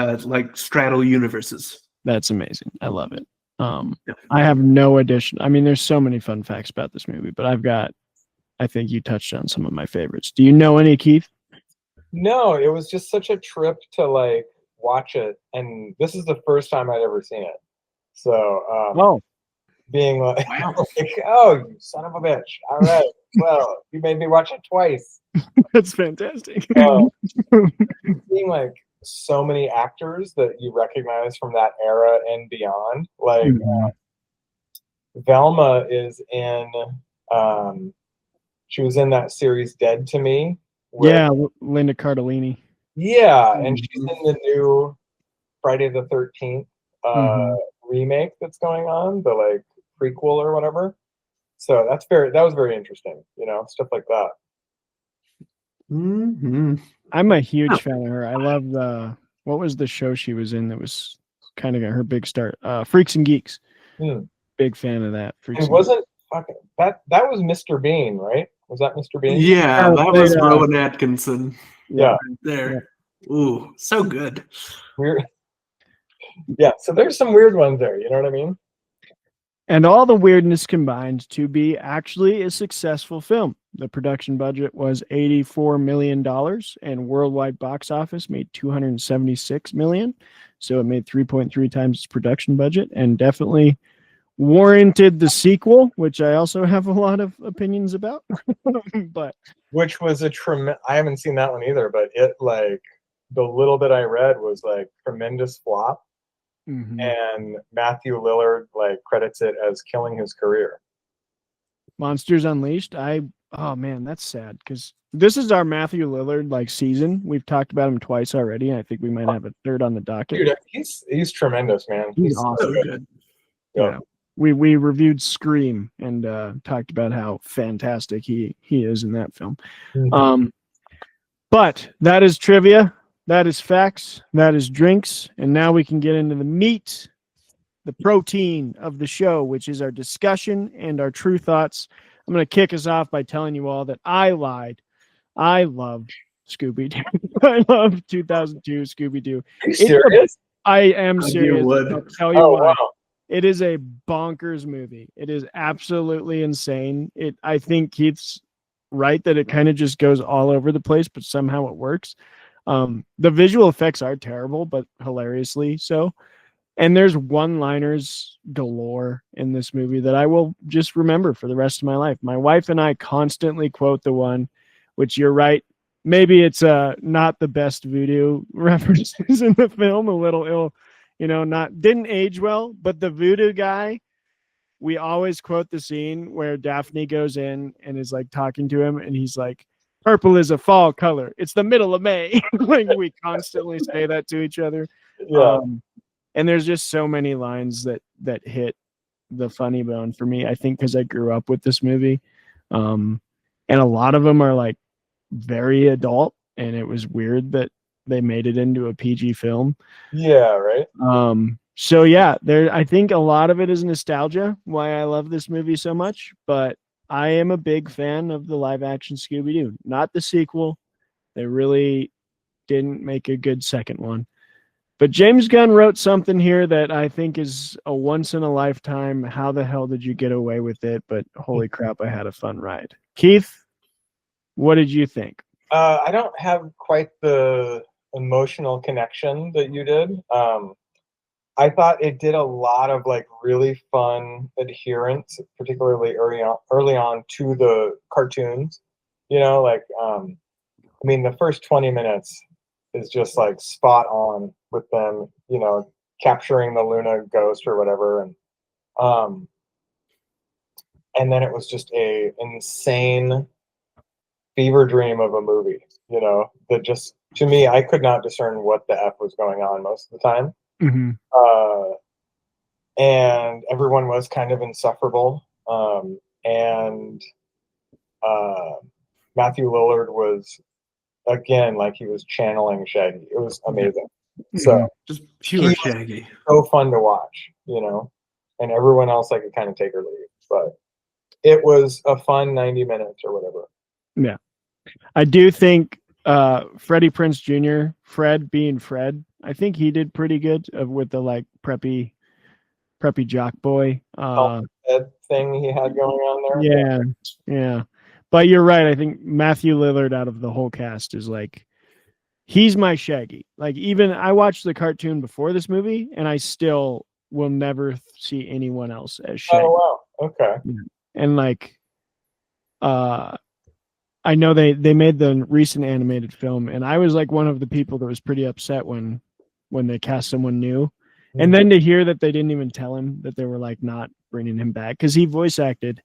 [SPEAKER 8] straddle universes.
[SPEAKER 4] That's amazing. I love it. I have no addition. I mean, there's so many fun facts about this movie, but I've got I think you touched on some of my favorites. Do you know any, Keith?
[SPEAKER 7] No, it was just such a trip to like watch it, and this is the first time I'd ever seen it. So being like, like, oh, you son of a bitch! All right, well, you made me watch it twice.
[SPEAKER 4] That's fantastic.
[SPEAKER 7] Seeing like so many actors that you recognize from that era and beyond, like Velma is in. She was in that series Dead to Me.
[SPEAKER 4] Yeah, Linda Cardellini.
[SPEAKER 7] Yeah, and she's in the new Friday the 13th remake that's going on, the like prequel or whatever. So that was very interesting, stuff like that.
[SPEAKER 4] I'm a huge fan of her. I love what was the show she was in that was kind of got her big start? Freaks and Geeks. Big fan of that.
[SPEAKER 7] It wasn't fucking that was Mr. Bean, right? Was that Mr. Bean?
[SPEAKER 8] Yeah, that was Rowan Atkinson.
[SPEAKER 7] Yeah.
[SPEAKER 8] There. Ooh, so good.
[SPEAKER 7] Weird. Yeah, so there's some weird ones there, you know what I mean?
[SPEAKER 4] And all the weirdness combined to be actually a successful film. The production budget was $84 million and worldwide box office made $276 million. So it made 3.3 times its production budget and definitely warranted the sequel, which I also have a lot of opinions about. But
[SPEAKER 7] which was I haven't seen that one either, but it like the little bit I read was like tremendous flop. And Matthew Lillard like credits it as killing his career.
[SPEAKER 4] Monsters Unleashed. Oh man, that's sad because this is our Matthew Lillard like season. We've talked about him twice already. And I think we might have a third on the docket.
[SPEAKER 7] Dude, he's tremendous, man.
[SPEAKER 4] He's awesome.
[SPEAKER 7] So good. Yeah.
[SPEAKER 4] We reviewed Scream and talked about how fantastic he is in that film. But that is trivia. That is facts. That is drinks. And now we can get into the meat, the protein of the show, which is our discussion and our true thoughts. I'm going to kick us off by telling you all that I lied. I love Scooby Doo. I love 2002 Scooby Doo.
[SPEAKER 7] Are you serious?
[SPEAKER 4] I am serious. I'll tell you why.
[SPEAKER 7] Wow.
[SPEAKER 4] It is a bonkers movie. It is absolutely insane. I think Keith's right that it kind of just goes all over the place, but somehow it works. The visual effects are terrible, but hilariously so. And there's one-liners galore in this movie that I will just remember for the rest of my life. My wife and I constantly quote the one, which you're right. Maybe it's not the best voodoo references in the film, a little ill, didn't age well, but the voodoo guy, we always quote the scene where Daphne goes in and is like talking to him and he's like, purple is a fall color. It's the middle of May. Like we constantly say that to each other.
[SPEAKER 7] Yeah.
[SPEAKER 4] And there's just so many lines that hit the funny bone for me. I think because I grew up with this movie. And a lot of them are like very adult, and it was weird that they made it into a PG film.
[SPEAKER 7] Yeah, right.
[SPEAKER 4] So yeah, I think a lot of it is nostalgia, why I love this movie so much, but I am a big fan of the live action Scooby-Doo, not the sequel. They really didn't make a good second one. But James Gunn wrote something here that I think is a once in a lifetime. How the hell did you get away with it? But holy crap, I had a fun ride. Keith, what did you think?
[SPEAKER 7] I don't have quite the emotional connection that you did. I thought it did a lot of like really fun adherence, particularly early on to the cartoons. The first 20 minutes is just like spot on with them, capturing the Luna ghost or whatever, and then it was just a insane fever dream of a movie, that just, to me, I could not discern what the F was going on most of the time. And everyone was kind of insufferable. And Matthew Lillard was, again, like he was channeling Shaggy. It was amazing. So
[SPEAKER 8] just pure Shaggy.
[SPEAKER 7] So fun to watch, and everyone else I could kind of take or leave. But it was a fun 90 minutes or whatever.
[SPEAKER 4] Yeah. I do think Freddie Prinze Jr., Fred being Fred, I think he did pretty good with the like preppy jock boy
[SPEAKER 7] That thing he had going on there.
[SPEAKER 4] Yeah. But you're right. I think Matthew Lillard out of the whole cast is like, he's my Shaggy. Like, even I watched the cartoon before this movie, and I still will never see anyone else as Shaggy.
[SPEAKER 7] Oh wow. Okay.
[SPEAKER 4] And like, I know they made the recent animated film, and I was like one of the people that was pretty upset when they cast someone new. And then to hear that they didn't even tell him, that they were like not bringing him back, because he voice acted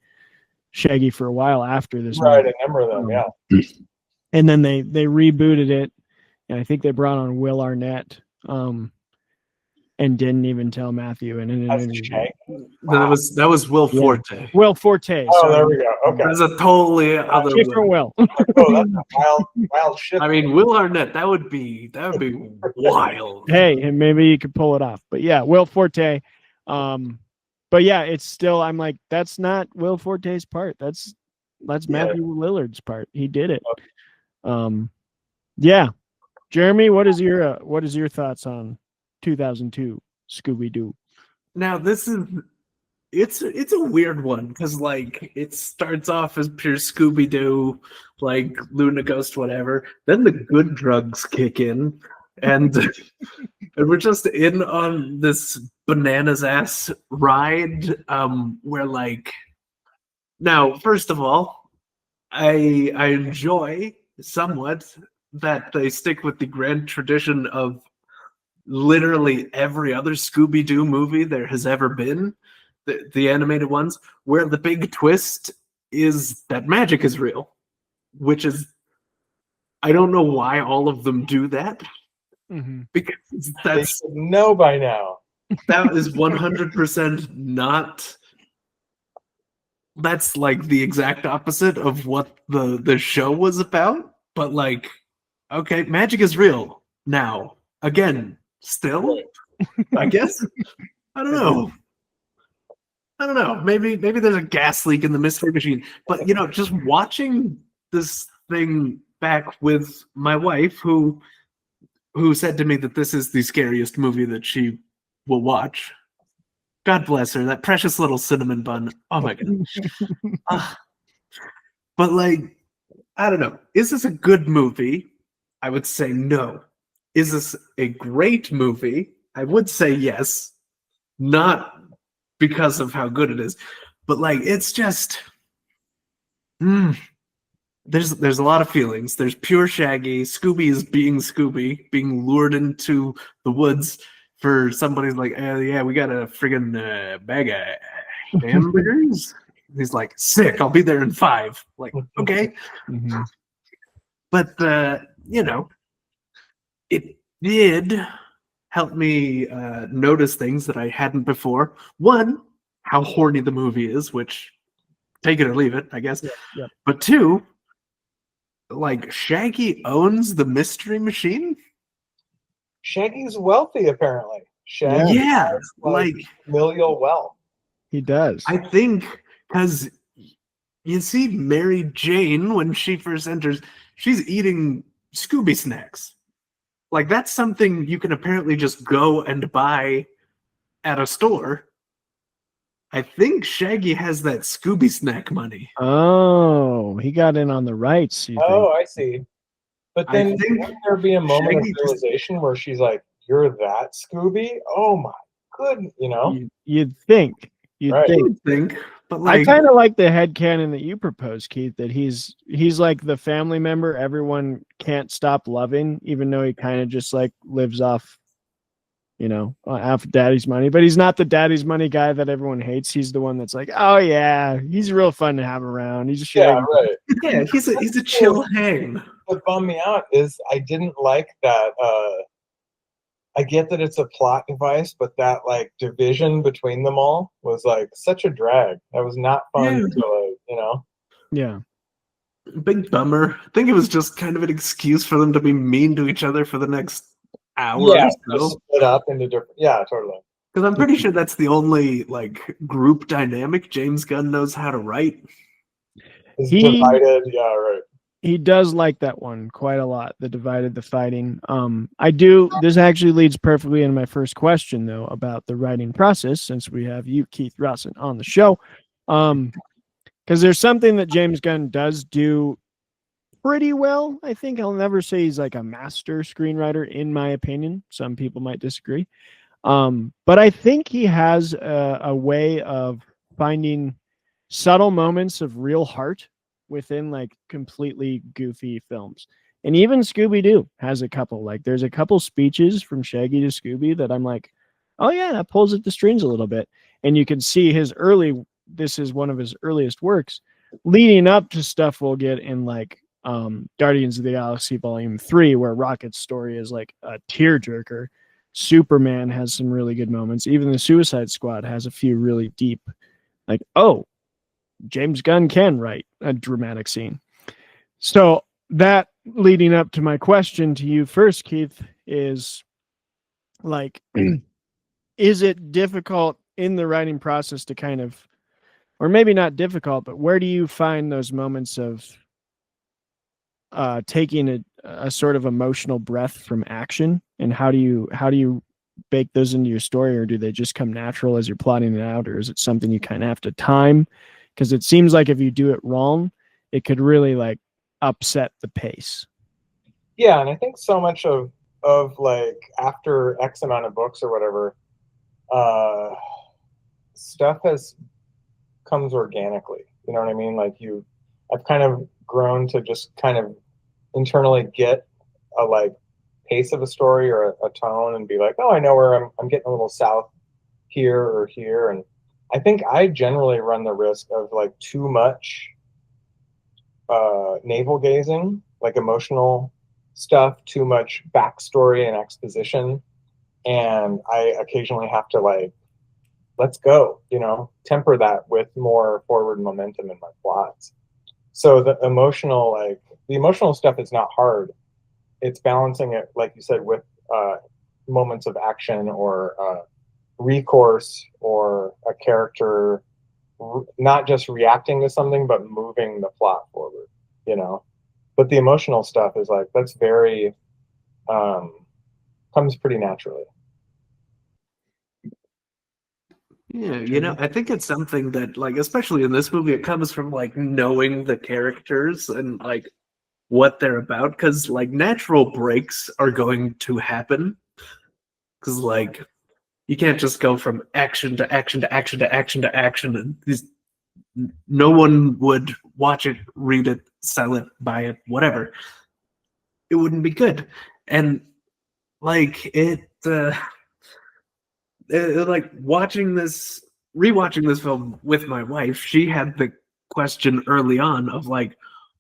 [SPEAKER 4] Shaggy for a while after this
[SPEAKER 7] Right,
[SPEAKER 4] movie.
[SPEAKER 7] I remember them. Yeah.
[SPEAKER 4] And then they rebooted it, and I think they brought on Will Arnett, and didn't even tell Matthew in an interview.
[SPEAKER 8] That was Will Forte.
[SPEAKER 4] Will Forte.
[SPEAKER 7] Oh,
[SPEAKER 4] sorry.
[SPEAKER 7] there we go. Okay.
[SPEAKER 8] That's a totally other
[SPEAKER 4] Different Will.
[SPEAKER 7] Oh, that's a wild shit.
[SPEAKER 8] I mean, Will Arnett. That would be wild.
[SPEAKER 4] Hey, and maybe you could pull it off. But yeah, Will Forte. But yeah, it's still, I'm like, that's not Will Forte's part. That's Matthew Lillard's part. He did it. Yeah. Jeremy, what is your thoughts on 2002 Scooby Doo?
[SPEAKER 8] Now this is it's a weird one because like it starts off as pure Scooby Doo, like Luna Ghost, whatever. Then the good drugs kick in, and and we're just in on this bananas ass ride. Where like now, first of all, I enjoy somewhat that they stick with the grand tradition of literally every other Scooby-Doo movie there has ever been, the animated ones, where the big twist is that magic is real, which is, I don't know why all of them do that, because
[SPEAKER 7] They should know by now.
[SPEAKER 8] that is 100% not, that's like the exact opposite of what the show was about, but like, okay, magic is real now, again, still, I guess. I don't know. Maybe there's a gas leak in the mystery machine. But you know, just watching this thing back with my wife, who said to me that this is the scariest movie that she will watch. God bless her, that precious little cinnamon bun. Oh my god. But like, I don't know. Is this a good movie? I would say no. Is this a great movie? I would say yes. Not because of how good it is, but like it's just there's a lot of feelings. There's pure Shaggy. Scooby is being Scooby, being lured into the woods for somebody's like, yeah, we got a friggin' bag of hamburgers. He's like, sick, I'll be there in 5. Like, okay. But you know, it did help me notice things that I hadn't before. One, how horny the movie is, which take it or leave it, I guess.
[SPEAKER 4] Yeah.
[SPEAKER 8] But 2, like Shaggy owns the mystery machine.
[SPEAKER 7] Shaggy's wealthy, apparently. Shaggy has, like familial wealth.
[SPEAKER 4] He does.
[SPEAKER 8] I think because you see Mary Jane when she first enters, she's eating Scooby snacks. Like that's something you can apparently just go and buy at a store. I think Shaggy has that Scooby snack money.
[SPEAKER 4] Oh, he got in on the rights.
[SPEAKER 7] I see. But then wouldn't there be a moment of realization where she's like, "You're that Scooby? Oh my goodness!" You know,
[SPEAKER 4] you'd think. You'd
[SPEAKER 8] think. But like,
[SPEAKER 4] I kind of like the headcanon that you proposed, Keith, that he's like the family member everyone can't stop loving, even though he kind of just like lives off, off daddy's money. But he's not the daddy's money guy that everyone hates. He's the one that's like, oh yeah, he's real fun to have around. He's a
[SPEAKER 7] yeah, right.
[SPEAKER 8] Yeah, he's a chill hang.
[SPEAKER 7] What bummed me out is I didn't like that. I get that it's a plot device, but that like division between them all was like such a drag. That was not fun to
[SPEAKER 4] Yeah.
[SPEAKER 8] Big bummer. I think it was just kind of an excuse for them to be mean to each other for the next hour.
[SPEAKER 7] Yeah,
[SPEAKER 8] or so.
[SPEAKER 7] split up into different. Yeah, totally.
[SPEAKER 8] Because I'm pretty sure that's the only like group dynamic James Gunn knows how to write.
[SPEAKER 7] It's divided. Yeah, right.
[SPEAKER 4] He does like that one quite a lot, the divided, the fighting. I do. This actually leads perfectly into my first question, though, about the writing process, since we have you, Keith Rosson, on the show. Kind Because there's something that James Gunn does do pretty well. I think I'll never say he's like a master screenwriter, in my opinion. Some people might disagree. But I think he has a way of finding subtle moments of real heart within like completely goofy films. And even Scooby Doo has a couple. Like there's a couple speeches from Shaggy to Scooby that I'm like, oh yeah, that pulls at the strings a little bit. And you can see this is one of his earliest works, leading up to stuff we'll get in like Guardians of the Galaxy Volume 3, where Rocket's story is like a tearjerker. Superman has some really good moments. Even the Suicide Squad has a few really deep, like, oh, James Gunn can write a dramatic scene. So that leading up to my question to you first, Keith, is like, is it difficult in the writing process to kind of, or maybe not difficult, but where do you find those moments of taking a sort of emotional breath from action, and how do you bake those into your story, or do they just come natural as you're plotting it out, or is it something you kind of have to time? Because it seems like if you do it wrong, it could really like upset the pace.
[SPEAKER 7] Yeah, and I think so much of like after X amount of books or whatever, stuff comes organically. You know what I mean? Like I've kind of grown to just kind of internally get a like pace of a story or a tone and be like, oh, I know where I'm getting a little south here or here. And I think I generally run the risk of like too much navel gazing, like emotional stuff, too much backstory and exposition. And I occasionally have to like, let's go, temper that with more forward momentum in my plots. So the emotional stuff is not hard. It's balancing it, like you said, with moments of action or recourse or a character not just reacting to something, but moving the plot forward, But the emotional stuff is like, that's very, comes pretty naturally.
[SPEAKER 8] Yeah, I think it's something that, like, especially in this movie, it comes from like knowing the characters and like what they're about, because like natural breaks are going to happen, because like you can't just go from action to action to action to action to action, and no one would watch it, read it, sell it, buy it, whatever. It wouldn't be good. And like like rewatching this film with my wife, she had the question early on of like,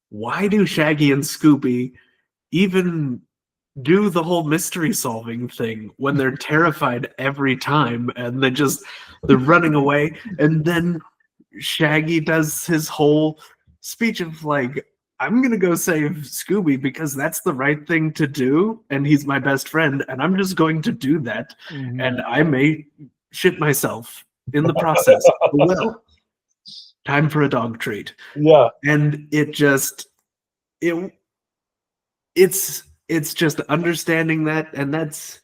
[SPEAKER 8] why do Shaggy and Scooby even do the whole mystery solving thing when they're terrified every time and they're running away? And then Shaggy does his whole speech of like, I'm gonna go save Scooby because that's the right thing to do, and he's my best friend, and I'm just going to do that. Mm-hmm. And I may shit myself in the process. Well, time for a dog treat.
[SPEAKER 7] Yeah. And
[SPEAKER 8] it's just understanding that, and that's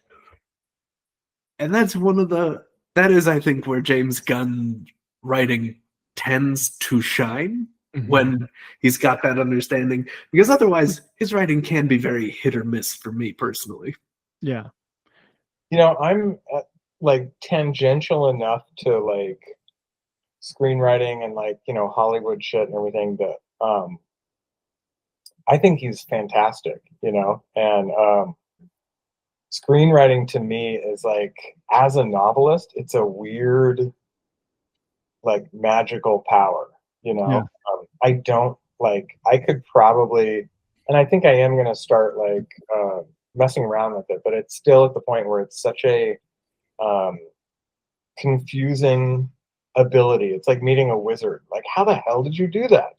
[SPEAKER 8] that is, I think, where James Gunn writing tends to shine. Mm-hmm. When he's got that understanding, because otherwise his writing can be very hit or miss for me personally.
[SPEAKER 4] Yeah.
[SPEAKER 7] I'm like tangential enough to like screenwriting and like, Hollywood shit and everything that I think he's fantastic, and screenwriting to me is like, as a novelist, it's a weird, like magical power, Yeah. I don't like, I could probably, and I think I am going to start like messing around with it, but it's still at the point where it's such a confusing ability. It's like meeting a wizard. Like, how the hell did you do that?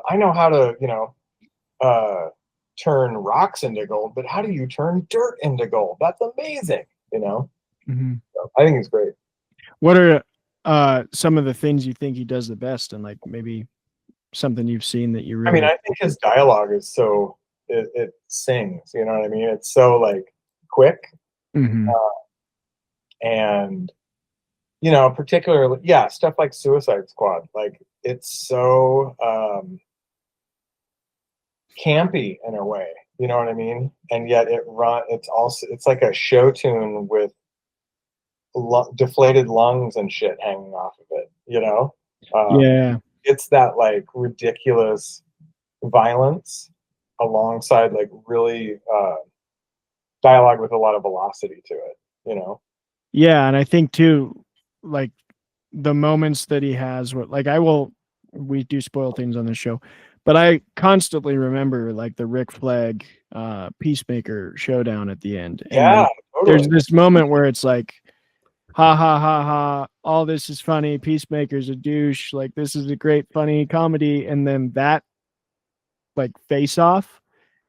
[SPEAKER 7] I know how to turn rocks into gold, but how do you turn dirt into gold? That's amazing. Mm-hmm. So I think it's great.
[SPEAKER 4] What are some of the things you think he does the best, and like maybe something you've seen that you really...
[SPEAKER 7] I think his dialogue is so, it sings, you know what I mean? It's so like quick. Mm-hmm. And particularly, stuff like Suicide Squad, like it's so campy in a way, you know what I mean? And yet it's like a show tune with deflated lungs and shit hanging off of it, you know?
[SPEAKER 4] Yeah.
[SPEAKER 7] It's that like ridiculous violence alongside like really dialogue with a lot of velocity to it, you know?
[SPEAKER 4] Yeah, and I think too, like the moments that he has, like we do spoil things on the show, but I constantly remember like the Rick Flag Peacemaker showdown at the end. And
[SPEAKER 7] Yeah, totally.
[SPEAKER 4] there's this moment where it's like, ha ha ha ha, all this is funny, Peacemaker's a douche, like this is a great funny comedy, and then that like face off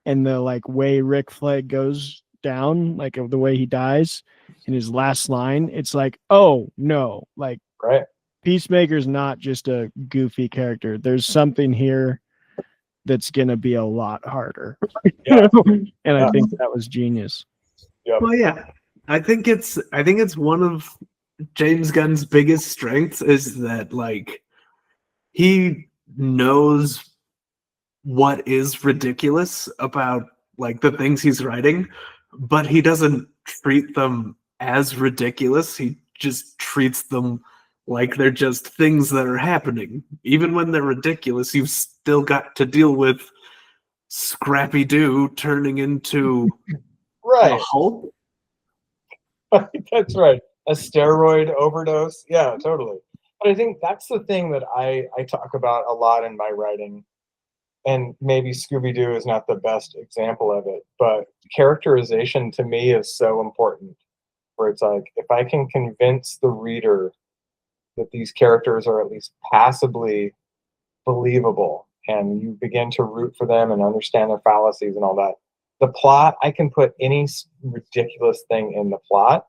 [SPEAKER 4] and the like way Rick Flag goes down, like the way he dies in his last line, it's like, oh no, like
[SPEAKER 7] right.
[SPEAKER 4] Peacemaker's not just a goofy character. There's something here that's gonna be a lot harder.
[SPEAKER 7] Yeah.
[SPEAKER 4] And I think that was genius.
[SPEAKER 7] Yep.
[SPEAKER 8] Well, yeah, I think it's one of James Gunn's biggest strengths is that like he knows what is ridiculous about like the things he's writing, but he doesn't treat them as ridiculous. He just treats them like they're just things that are happening. Even when they're ridiculous, you've still got to deal with Scrappy Doo turning into
[SPEAKER 7] Right.
[SPEAKER 8] a Hulk.
[SPEAKER 7] That's right. A steroid overdose. Yeah, totally. But I think that's the thing that I talk about a lot in my writing. And maybe Scooby Doo is not the best example of it, but characterization to me is so important. Where it's like, if I can convince the reader that these characters are at least passably believable and you begin to root for them and understand their fallacies and all that, the plot, I can put any ridiculous thing in the plot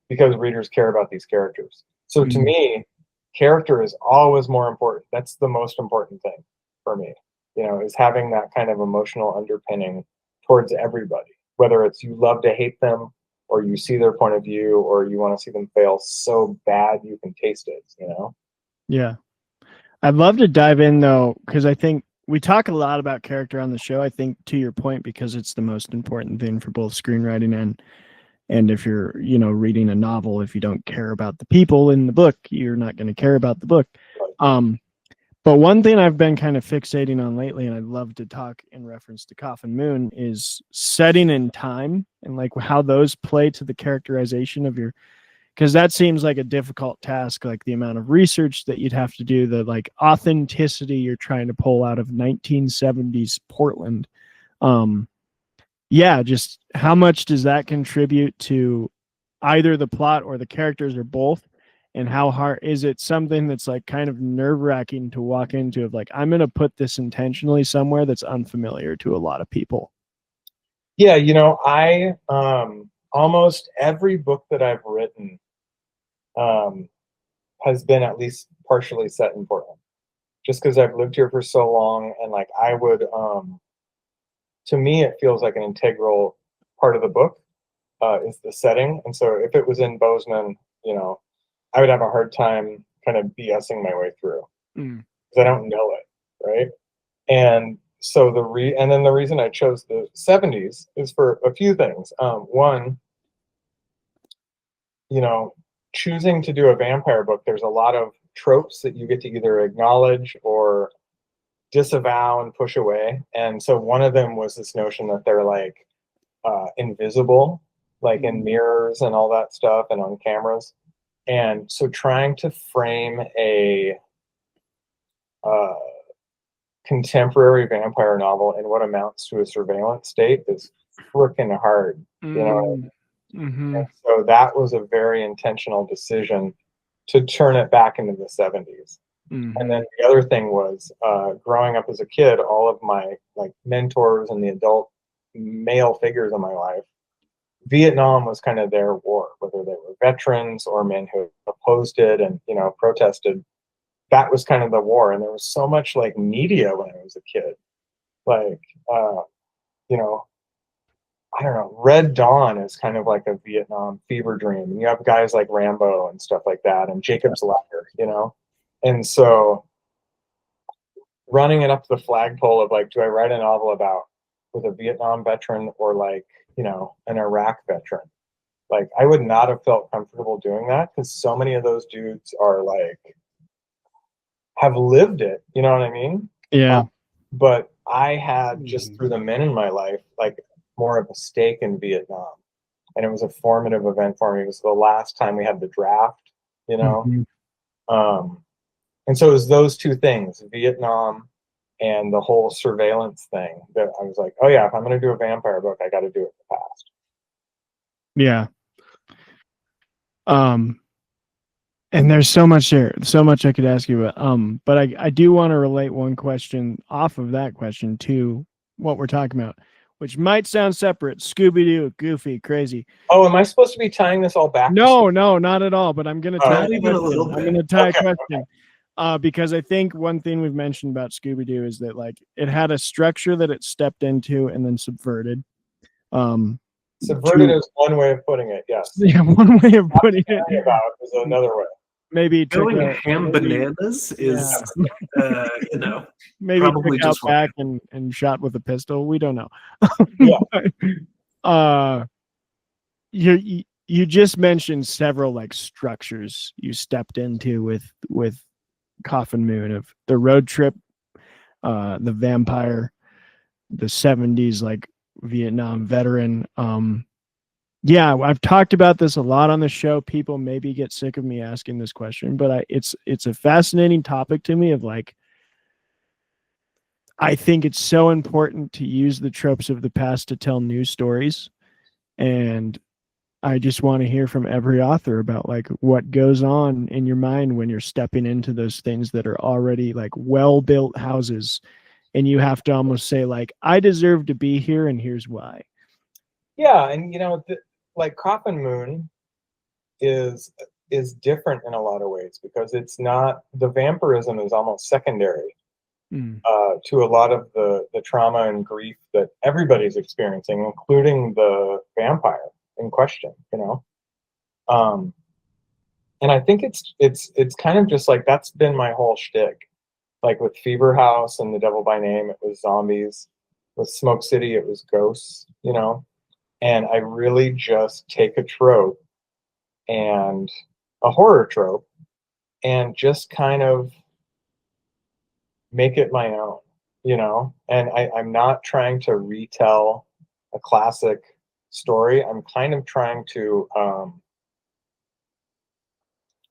[SPEAKER 7] because readers care about these characters. So to me, character is always more important. That's the most important thing for me, you know, is having that kind of emotional underpinning towards everybody, whether it's you love to hate them or you see their point of view or you want to see them fail so bad you can taste it, you know?
[SPEAKER 4] Yeah. I'd love to dive in though, because I think we talk a lot about character on the show, I think to your point, because it's the most important thing for both screenwriting and if you're, you know, reading a novel, if you don't care about the people in the book, you're not going to care about the book. But one thing I've been kind of fixating on lately, and I'd love to talk in reference to Coffin Moon, is setting in time and like how those play to the characterization of your, because that seems like a difficult task, like the amount of research that you'd have to do, the like authenticity you're trying to pull out of 1970s Portland. Yeah, just how much does that contribute to either the plot or the characters or both? And how hard is it something that's like kind of nerve-wracking to walk into of like, I'm going to put this intentionally somewhere that's unfamiliar to a lot of people?
[SPEAKER 7] Yeah, you know, I almost every book that I've written has been at least partially set in Portland, just because I've lived here for so long, and like I would, to me, it feels like an integral part of the book is the setting, and so if it was in Bozeman, you know, I would have a hard time kind of BSing my way through because I don't know it, right? And so the reason I chose the 70s is for a few things. One, you know, choosing to do a vampire book, there's a lot of tropes that you get to either acknowledge or disavow and push away. And so one of them was this notion that they're like invisible, like in mirrors and all that stuff and on cameras. And so trying to frame a contemporary vampire novel in what amounts to a surveillance state is freaking hard, you know? And so that was a very intentional decision to turn it back into the 70s. And then the other thing was growing up as a kid, all of my like mentors and the adult male figures in my life, Vietnam was kind of their war, whether they were veterans or men who opposed it and, you know, protested. That was kind of the war. And there was so much like media when I was a kid, like, you know, I don't know, Red Dawn is kind of like a Vietnam fever dream. And you have guys like Rambo and stuff like that and Jacob's Ladder, you know? And so running it up the flagpole of like, do I write a novel about with a Vietnam veteran or like, you know, an Iraq veteran? Like, I would not have felt comfortable doing that because so many of those dudes are like, have lived it. You know what I mean?
[SPEAKER 4] Yeah.
[SPEAKER 7] But I had just through the men in my life, like more of a stake in Vietnam. And it was a formative event for me. It was the last time we had the draft, you know? And so it was those two things, Vietnam and the whole surveillance thing, that I was like, oh yeah, if I'm going to do a vampire book, I got to do it in the past.
[SPEAKER 4] Yeah. And there's so much there, so much I could ask you about. But I do want to relate one question off of that question to what we're talking about, which might sound separate. Scooby Doo, goofy, crazy.
[SPEAKER 7] Oh, am I supposed to be tying this all back?
[SPEAKER 4] No, not at all. But I'm going to tie
[SPEAKER 8] Not even a little bit.
[SPEAKER 4] I'm going to tie a question. Because I think one thing we've mentioned about Scooby Doo is that like it had a structure that it stepped into and then subverted.
[SPEAKER 7] Subverted is one way of putting it. Yes.
[SPEAKER 4] Yeah, one way of putting it.
[SPEAKER 7] About is another way.
[SPEAKER 4] Maybe
[SPEAKER 8] Going ham bananas is, you know,
[SPEAKER 4] maybe
[SPEAKER 8] probably
[SPEAKER 4] took out
[SPEAKER 8] just
[SPEAKER 4] back and shot with a pistol. We don't know.
[SPEAKER 7] Yeah.
[SPEAKER 4] You just mentioned several like structures you stepped into with Coffin Moon, of the road trip, the vampire, the 70s like Vietnam veteran. Yeah, I've talked about this a lot on the show. People maybe get sick of me asking this question, but it's a fascinating topic to me of like, I think it's so important to use the tropes of the past to tell new stories. And I just want to hear from every author about like what goes on in your mind when you're stepping into those things that are already like well-built houses. And you have to almost say like, I deserve to be here and here's why.
[SPEAKER 7] Yeah. And you know, like Coffin Moon is different in a lot of ways because it's not, the vampirism is almost secondary to a lot of the trauma and grief that everybody's experiencing, including the vampire in question, you know. And I think it's kind of just like, that's been my whole shtick. Like with Fever House and The Devil by Name, it was zombies. With Smoke City, it was ghosts, you know. And I really just take a trope and a horror trope and just kind of make it my own, you know. And I'm not trying to retell a classic story. I'm kind of trying to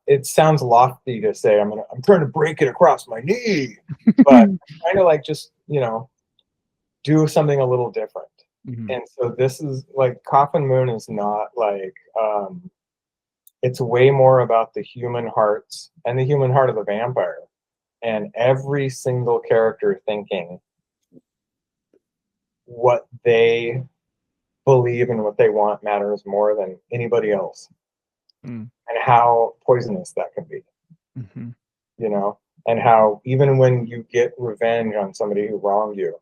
[SPEAKER 7] it sounds lofty to say I'm trying to break it across my knee, but kind of like just, you know, do something a little different. And so this is like Coffin Moon is not like it's way more about the human hearts and the human heart of the vampire, and every single character thinking what they believe and what they want matters more than anybody else. And how poisonous that can be, you know, and how even when you get revenge on somebody who wronged you,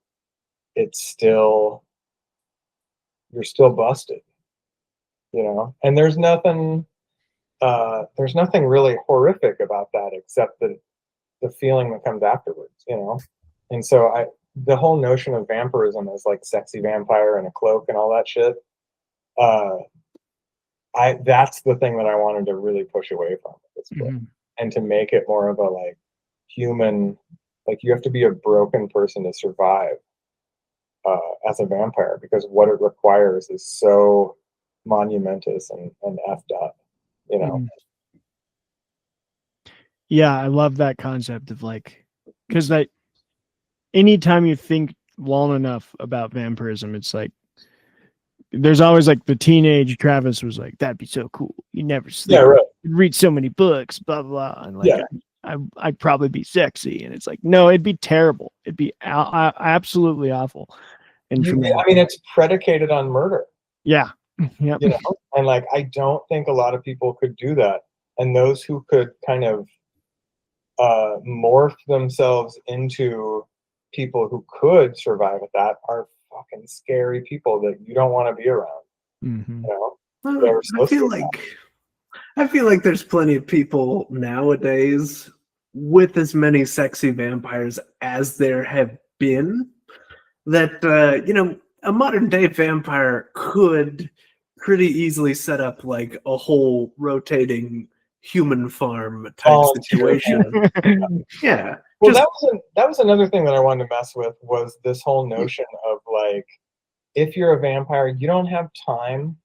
[SPEAKER 7] it's still, you're still busted, you know. And there's nothing really horrific about that except the feeling that comes afterwards, you know. And so the whole notion of vampirism as like sexy vampire in a cloak and all that shit, that's the thing that I wanted to really push away from at this point, and to make it more of a like human, like you have to be a broken person to survive as a vampire, because what it requires is so monumentous and effed up, you know.
[SPEAKER 4] Yeah, I love that concept of like, because that anytime you think long enough about vampirism, it's like there's always like the teenage Travis was like, that'd be so cool. You never sleep.
[SPEAKER 7] Yeah, right.
[SPEAKER 4] You'd read so many books, blah, blah, blah. And like, I'd probably be sexy. And it's like, no, it'd be terrible. It'd be absolutely awful. And
[SPEAKER 7] I mean, it's predicated on murder.
[SPEAKER 4] Yeah. Yep.
[SPEAKER 7] You know, and like, I don't think a lot of people could do that. And those who could kind of morph themselves into people who could survive at that are fucking scary people that you don't want to be around. You know?
[SPEAKER 8] I feel like there's plenty of people nowadays with as many sexy vampires as there have been, that you know, a modern day vampire could pretty easily set up like a whole rotating human farm type
[SPEAKER 7] Volunteer
[SPEAKER 8] situation. Yeah.
[SPEAKER 7] Well,
[SPEAKER 8] Just-
[SPEAKER 7] that was another thing that I wanted to mess with, was this whole notion of like, if you're a vampire, you don't have time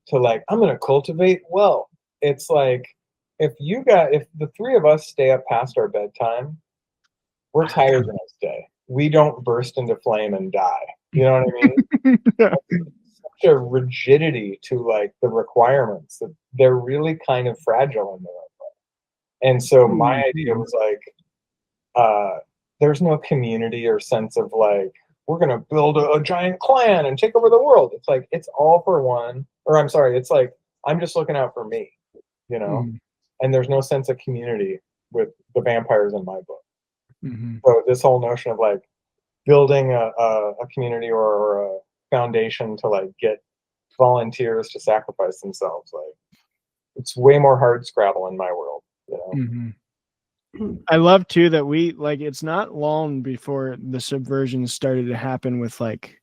[SPEAKER 7] to like, I'm gonna cultivate. Well, it's like, if the three of us stay up past our bedtime, we're tired the next day. We don't burst into flame and die. You know what I mean? Such a rigidity to like the requirements that they're really kind of fragile in their own way. And so my idea was like, there's no community or sense of like, we're gonna build a giant clan and take over the world. It's like, it's all for one, or I'm sorry, it's like, I'm just looking out for me, you know? And there's no sense of community with the vampires in my book. So this whole notion of like building a community or a foundation to like get volunteers to sacrifice themselves, like it's way more hard scrabble in my world, you know?
[SPEAKER 4] I love too that we like, it's not long before the subversion started to happen with like,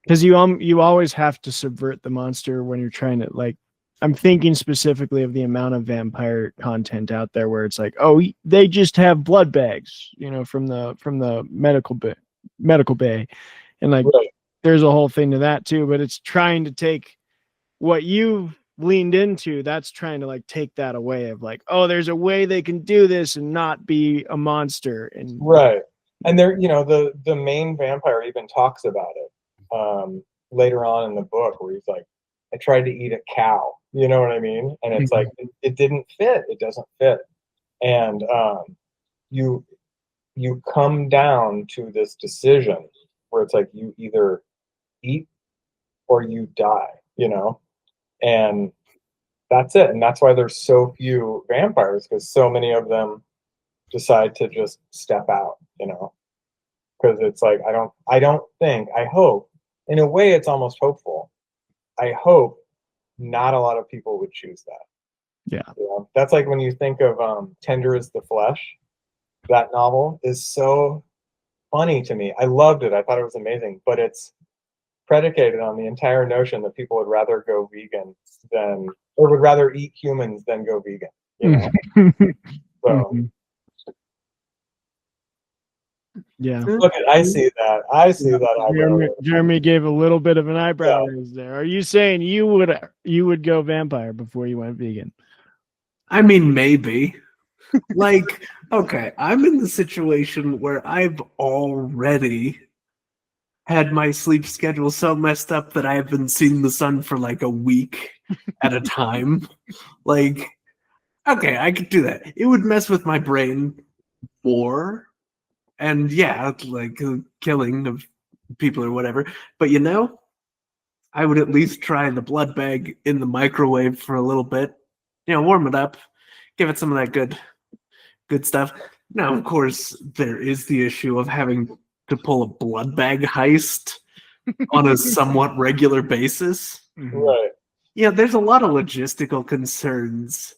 [SPEAKER 4] because you always have to subvert the monster when you're trying to like, I'm thinking specifically of the amount of vampire content out there where it's like, oh, they just have blood bags, you know, from the medical bay, and like there's a whole thing to that too. But it's trying to take what you've leaned into. That's trying to like take that away of like, oh, there's a way they can do this and not be a monster. And
[SPEAKER 7] right, and there, you know, the main vampire even talks about it later on in the book, where he's like, I tried to eat a cow. You know what I mean? And it's like, it didn't fit. It doesn't fit. And you come down to this decision where it's like, you either eat or you die, you know? And that's it. And that's why there's so few vampires, because so many of them decide to just step out, you know? Because it's like, I hope, in a way it's almost hopeful. I hope not a lot of people would choose that.
[SPEAKER 4] Yeah.
[SPEAKER 7] You know? That's like when you think of Tender is the Flesh. That novel is so funny to me. I loved it. I thought it was amazing. But it's predicated on the entire notion that people would rather go vegan or would rather eat humans than go vegan. You know? So
[SPEAKER 4] yeah.
[SPEAKER 7] look, I see that.
[SPEAKER 4] Jeremy gave a little bit of an eyebrow raise there. Are you saying you would go vampire before you went vegan?
[SPEAKER 8] I mean, maybe. Like, okay, I'm in the situation where I've already had my sleep schedule so messed up that I haven't seen the sun for like a week at a time. Like, okay, I could do that. It would mess with my brain more. And yeah, like killing of people or whatever. But you know, I would at least try the blood bag in the microwave for a little bit. You know, warm it up, give it some of that good stuff. Now, of course, there is the issue of having to pull a blood bag heist on a somewhat regular basis.
[SPEAKER 7] Right.
[SPEAKER 8] Yeah, there's a lot of logistical concerns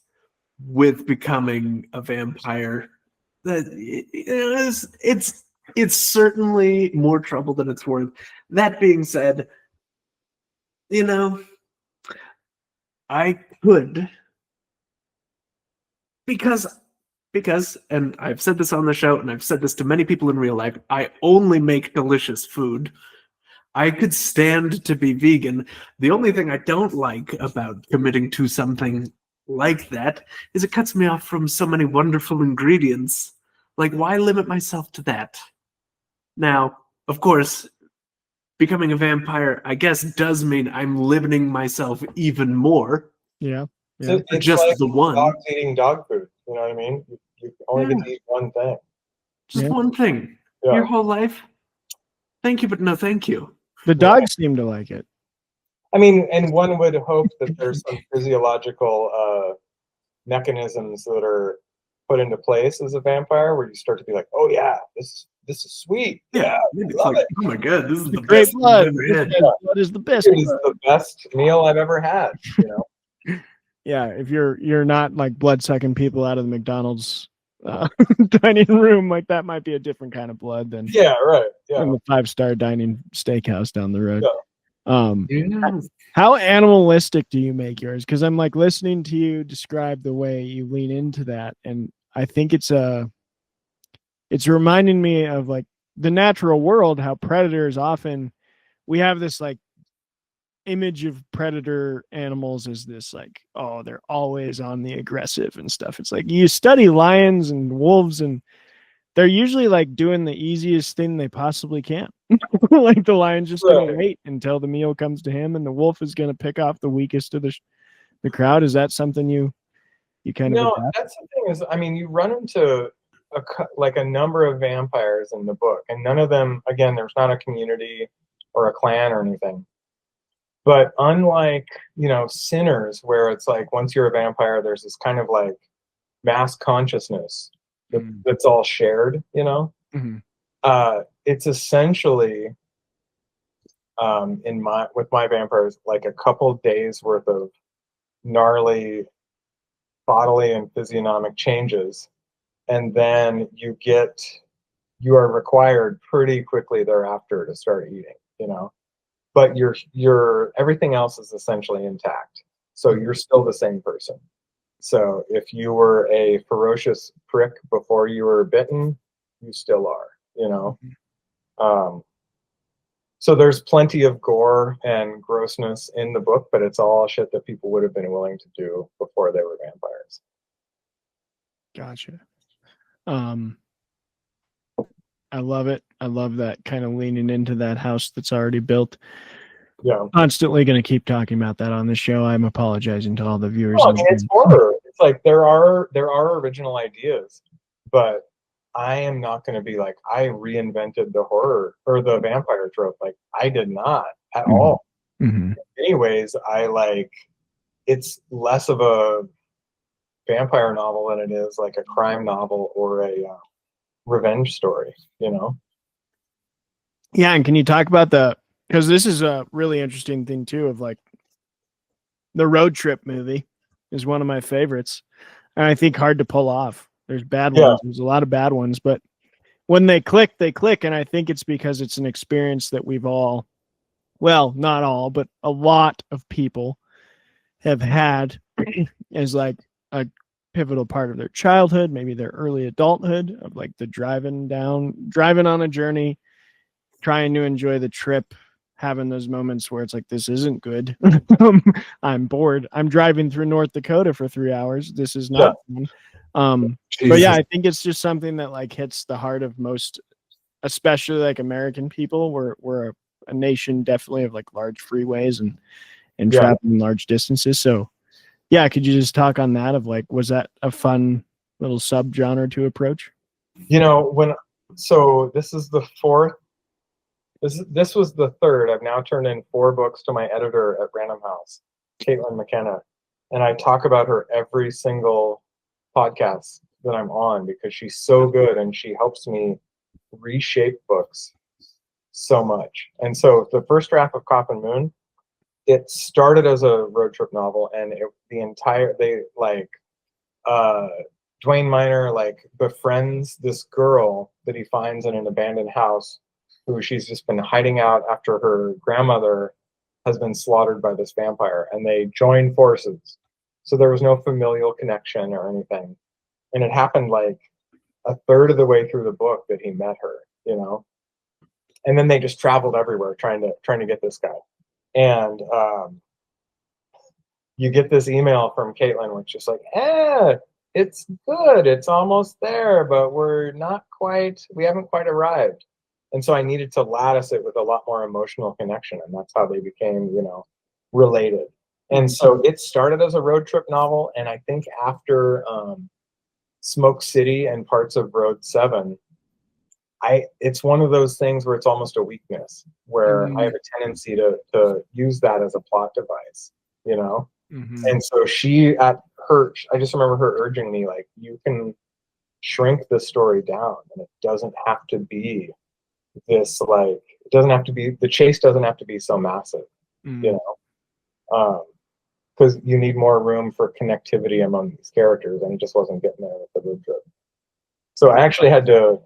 [SPEAKER 8] with becoming a vampire. That it's certainly more trouble than it's worth. That being said, you know, I could, because and I've said this on the show and I've said this to many people in real life, I only make delicious food. I could stand to be vegan. The only thing I don't like about committing to something like that is it cuts me off from so many wonderful ingredients. Like, why limit myself to that? Now, of course, becoming a vampire, I guess, does mean I'm limiting myself even more.
[SPEAKER 4] Yeah.
[SPEAKER 7] So it's
[SPEAKER 8] just
[SPEAKER 7] like
[SPEAKER 8] the one.
[SPEAKER 7] dogs eating dog food. You know what I mean? You only get to eat one thing.
[SPEAKER 8] Just one thing.
[SPEAKER 7] Yeah.
[SPEAKER 8] Your whole life. Thank you, but no thank you.
[SPEAKER 4] The dogs seem to like it.
[SPEAKER 7] I mean, and one would hope that there's some physiological mechanisms that are put into place as a vampire, where you start to be like, "Oh yeah, this is sweet. Yeah,
[SPEAKER 8] It's
[SPEAKER 7] love
[SPEAKER 8] like,
[SPEAKER 7] it.
[SPEAKER 8] oh my god, this is the
[SPEAKER 4] Great
[SPEAKER 8] best
[SPEAKER 4] blood.
[SPEAKER 8] I've ever had.
[SPEAKER 4] Blood is the best.
[SPEAKER 7] It is the best meal I've ever had." You know.
[SPEAKER 4] Yeah, if you're not like blood sucking people out of the McDonald's dining room, like that might be a different kind of blood than
[SPEAKER 7] Yeah, right. Yeah.
[SPEAKER 4] than the 5-star dining steakhouse down the road.
[SPEAKER 7] Yeah.
[SPEAKER 4] How animalistic do you make yours? Because I'm like listening to you describe the way you lean into that, and I think it's reminding me of like the natural world, how predators often, we have this like image of predator animals as this like, oh, they're always on the aggressive and stuff. It's like you study lions and wolves, and they're usually like doing the easiest thing they possibly can. Like the lion's just gonna wait until the meal comes to him, and the wolf is gonna pick off the weakest of the crowd. Is that something you kind of adapt?
[SPEAKER 7] That's the thing is, I mean, you run into a number of vampires in the book, and none of them, again, there's not a community or a clan or anything. But unlike, Sinners, where it's like once you're a vampire, there's this kind of like mass consciousness that's all shared, It's essentially with my vampires, like a couple days worth of gnarly bodily and physiognomic changes, and then you are required pretty quickly thereafter to start eating, but your everything else is essentially intact, so you're still the same person. So if you were a ferocious prick before you were bitten, you still are, so there's plenty of gore and grossness in the book, but it's all shit that people would have been willing to do before they were vampires.
[SPEAKER 4] Gotcha. I love it. I love that kind of leaning into that house that's already built.
[SPEAKER 7] Yeah.
[SPEAKER 4] Constantly going to keep talking about that on the show. I'm apologizing to all the viewers.
[SPEAKER 7] I mean, it's horror. It's like there are original ideas, but I am not going to be like, I reinvented the horror or the vampire trope. Like, I did not at all.
[SPEAKER 4] Mm-hmm.
[SPEAKER 7] Anyways, it's less of a vampire novel than it is like a crime novel or a revenge story,
[SPEAKER 4] Yeah, and can you talk about because this is a really interesting thing too, of like the road trip movie is one of my favorites, and I think hard to pull off. There's bad ones. There's a lot of bad ones, but when they click, and I think it's because it's an experience that we've all, well, not all, but a lot of people have had as like a pivotal part of their childhood, maybe their early adulthood, of like the driving on a journey, trying to enjoy the trip, having those moments where it's like, this isn't good. I'm bored. I'm driving through North Dakota for 3 hours. This is not fun. But yeah, I think it's just something that like hits the heart of most, especially like American people. We're a nation definitely of like large freeways and traveling large distances. So yeah, could you just talk on that of like, was that a fun little subgenre to approach?
[SPEAKER 7] So this is the fourth. This was the third. I've now turned in 4 books to my editor at Random House, Caitlin McKenna, and I talk about her every single podcast that I'm on because she's so good and she helps me reshape books so much. And so the first draft of Coffin Moon, it started as a road trip novel, and Dwayne Miner like befriends this girl that he finds in an abandoned house, who she's just been hiding out after her grandmother has been slaughtered by this vampire, and they join forces. So there was no familial connection or anything. And it happened like a third of the way through the book that he met her, and then they just traveled everywhere trying to get this guy. And you get this email from Caitlin, which is like, it's good. It's almost there, but we haven't quite arrived. And so I needed to lattice it with a lot more emotional connection. And that's how they became, related. And so it started as a road trip novel. And I think after Smoke City and parts of Road 7, it's one of those things where it's almost a weakness, where I have a tendency to use that as a plot device,
[SPEAKER 4] Mm-hmm.
[SPEAKER 7] And so I just remember her urging me, like, you can shrink the story down, and it doesn't have to be this, like, the chase doesn't have to be so massive, because you need more room for connectivity among these characters, and it just wasn't getting there with the road trip. So I actually had to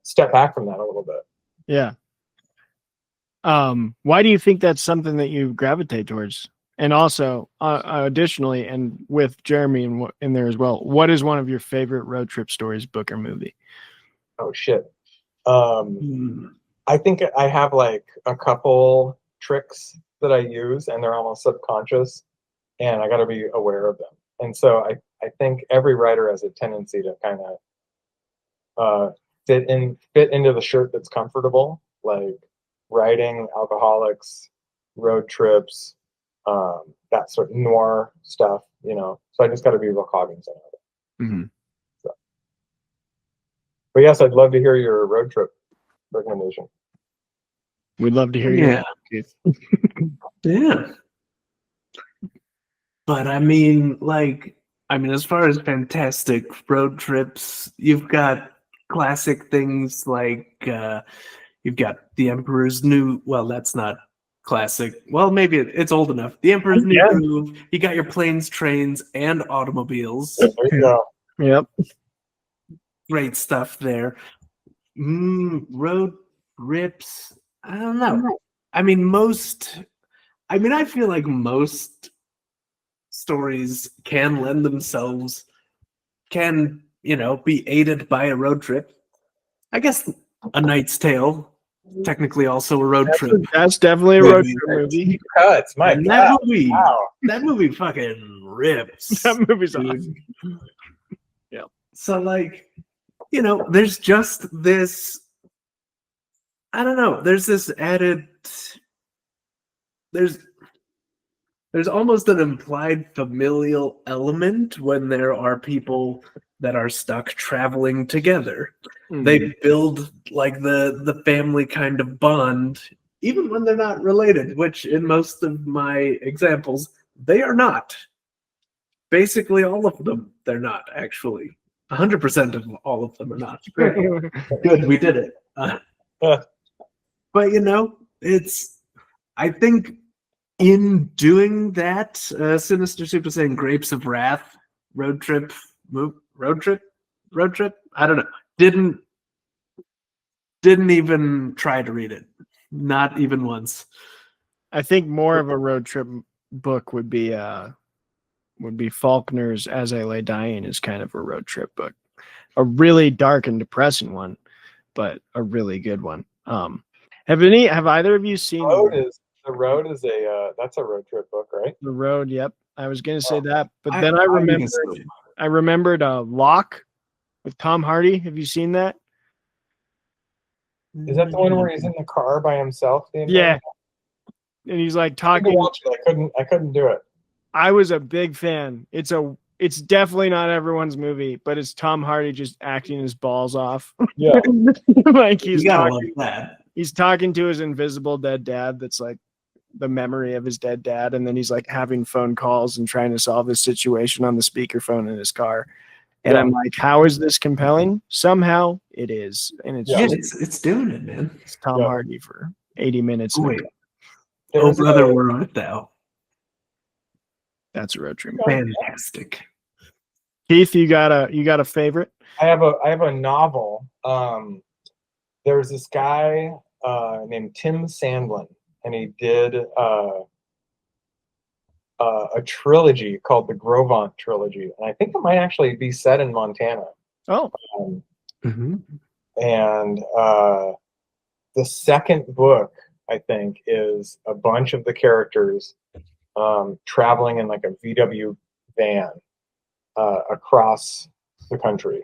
[SPEAKER 7] step back from that a little bit.
[SPEAKER 4] Yeah. Why do you think that's something that you gravitate towards? And also, additionally, and with Jeremy in there as well, what is one of your favorite road trip stories, book or movie?
[SPEAKER 7] Oh shit. I think I have like a couple tricks that I use, and they're almost subconscious, and I got to be aware of them. And so I think every writer has a tendency to kind of fit into the shirt that's comfortable, like writing, alcoholics, road trips, that sort of noir stuff, you know. So I just got to be real cognizant of it.
[SPEAKER 4] Mm-hmm.
[SPEAKER 7] So. But yes, I'd love to hear your road trip recommendation.
[SPEAKER 4] We'd love to hear you.
[SPEAKER 8] Yeah. But I mean, as far as fantastic road trips, you've got classic things like you've got The Emperor's New. Well, that's not classic. Well, maybe it's old enough. The Emperor's New Groove. You got your planes, trains, and automobiles.
[SPEAKER 7] There you go.
[SPEAKER 4] Yep.
[SPEAKER 8] Great stuff there. Road trips. I don't know. I feel like most stories can lend themselves, be aided by a road trip. I guess A Knight's Tale, technically also a road trip.
[SPEAKER 4] That's definitely a road trip movie.
[SPEAKER 7] Cuts, my
[SPEAKER 8] And
[SPEAKER 7] God.
[SPEAKER 8] that movie fucking rips.
[SPEAKER 4] That movie's
[SPEAKER 8] dude.
[SPEAKER 4] awesome. Yeah.
[SPEAKER 8] So there's just this, I don't know, there's this added, there's almost an implied familial element when there are people that are stuck traveling together.
[SPEAKER 4] Mm-hmm.
[SPEAKER 8] They build like the family kind of bond, even when they're not related, which in most of my examples, they are not. Basically, all of them, they're not actually. 100% of all of them are not. Good, we did it. But I think in doing that, Sinister Soup is saying Grapes of Wrath, road trip. I don't know. Didn't even try to read it. Not even once.
[SPEAKER 4] I think more of a road trip book would be Faulkner's As I Lay Dying is kind of a road trip book. A really dark and depressing one, but a really good one. Have either of you seen
[SPEAKER 7] The Road is that's a road trip book, right?
[SPEAKER 4] The Road? Yep. I was gonna say that, but then I remembered Locke with Tom Hardy. Have you seen that?
[SPEAKER 7] Is that the one where he's in the car by himself?
[SPEAKER 4] Yeah. And he's like talking.
[SPEAKER 7] I couldn't do it.
[SPEAKER 4] I was a big fan. It's definitely not everyone's movie, but it's Tom Hardy just acting his balls off.
[SPEAKER 7] Yeah.
[SPEAKER 4] Like
[SPEAKER 8] You gotta love that.
[SPEAKER 4] He's talking to his invisible dead dad that's like the memory of his dead dad, and then he's like having phone calls and trying to solve this situation on the speakerphone in his car. And I'm like, how is this compelling? Somehow it is. And
[SPEAKER 8] it's doing it, man.
[SPEAKER 4] It's Tom Hardy for 80 minutes.
[SPEAKER 8] Wait. Oh, brother, we're on it now.
[SPEAKER 4] That's a road trip.
[SPEAKER 8] Fantastic.
[SPEAKER 4] Keith, you got a favorite?
[SPEAKER 7] I have a novel. There's this guy named Tim Sandlin, and he did a trilogy called the Grovant trilogy, and I think it might actually be set in Montana.
[SPEAKER 4] Oh.
[SPEAKER 7] And the second book, I think, is a bunch of the characters traveling in like a VW van across the country.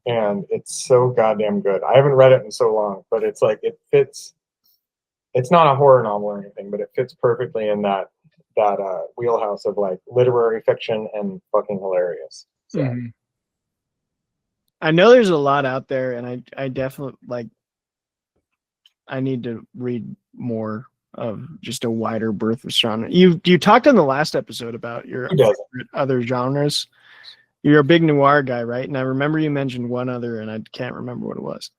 [SPEAKER 7] And it's so goddamn good. I haven't read it in so long, but it's like it fits. It's not a horror novel or anything, but it fits perfectly in that wheelhouse of like literary fiction and fucking hilarious. So.
[SPEAKER 4] Mm-hmm. I know there's a lot out there, and I definitely I need to read more of just a wider berth of genre. You talked on the last episode about your other genres. You're a big noir guy, right? And I remember you mentioned one other, and I can't remember what it was.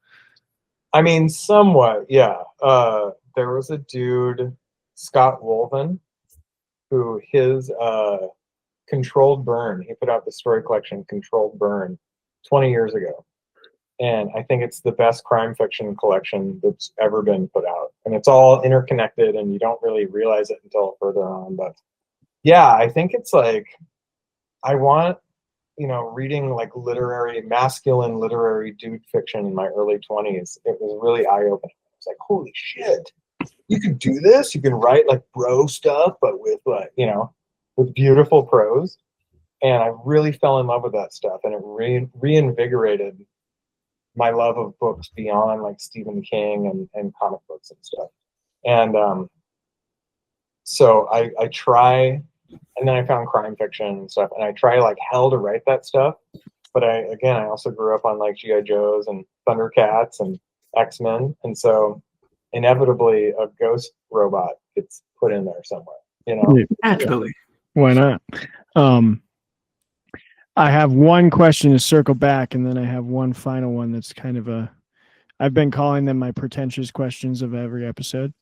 [SPEAKER 7] I mean, somewhat, yeah. There was a dude, Scott Wolven, who his Controlled Burn, he put out the story collection Controlled Burn 20 years ago. And I think it's the best crime fiction collection that's ever been put out. And it's all interconnected, and you don't really realize it until further on. But yeah, I think it's like, I want, reading like masculine literary dude fiction in my early 20s. It was really eye-opening. It's like, holy shit, you can do this. You can write like bro stuff, but with like, with beautiful prose. And I really fell in love with that stuff, and it reinvigorated my love of books beyond like Stephen King and comic books and stuff. And so I try, and then I found crime fiction and stuff, and I try like hell to write that stuff. But I also grew up on like G.I. Joes and Thundercats and X-Men. And so inevitably a ghost robot gets put in there somewhere,
[SPEAKER 8] Naturally.
[SPEAKER 4] Why not? I have one question to circle back, and then I have one final one that's kind of I've been calling them my pretentious questions of every episode,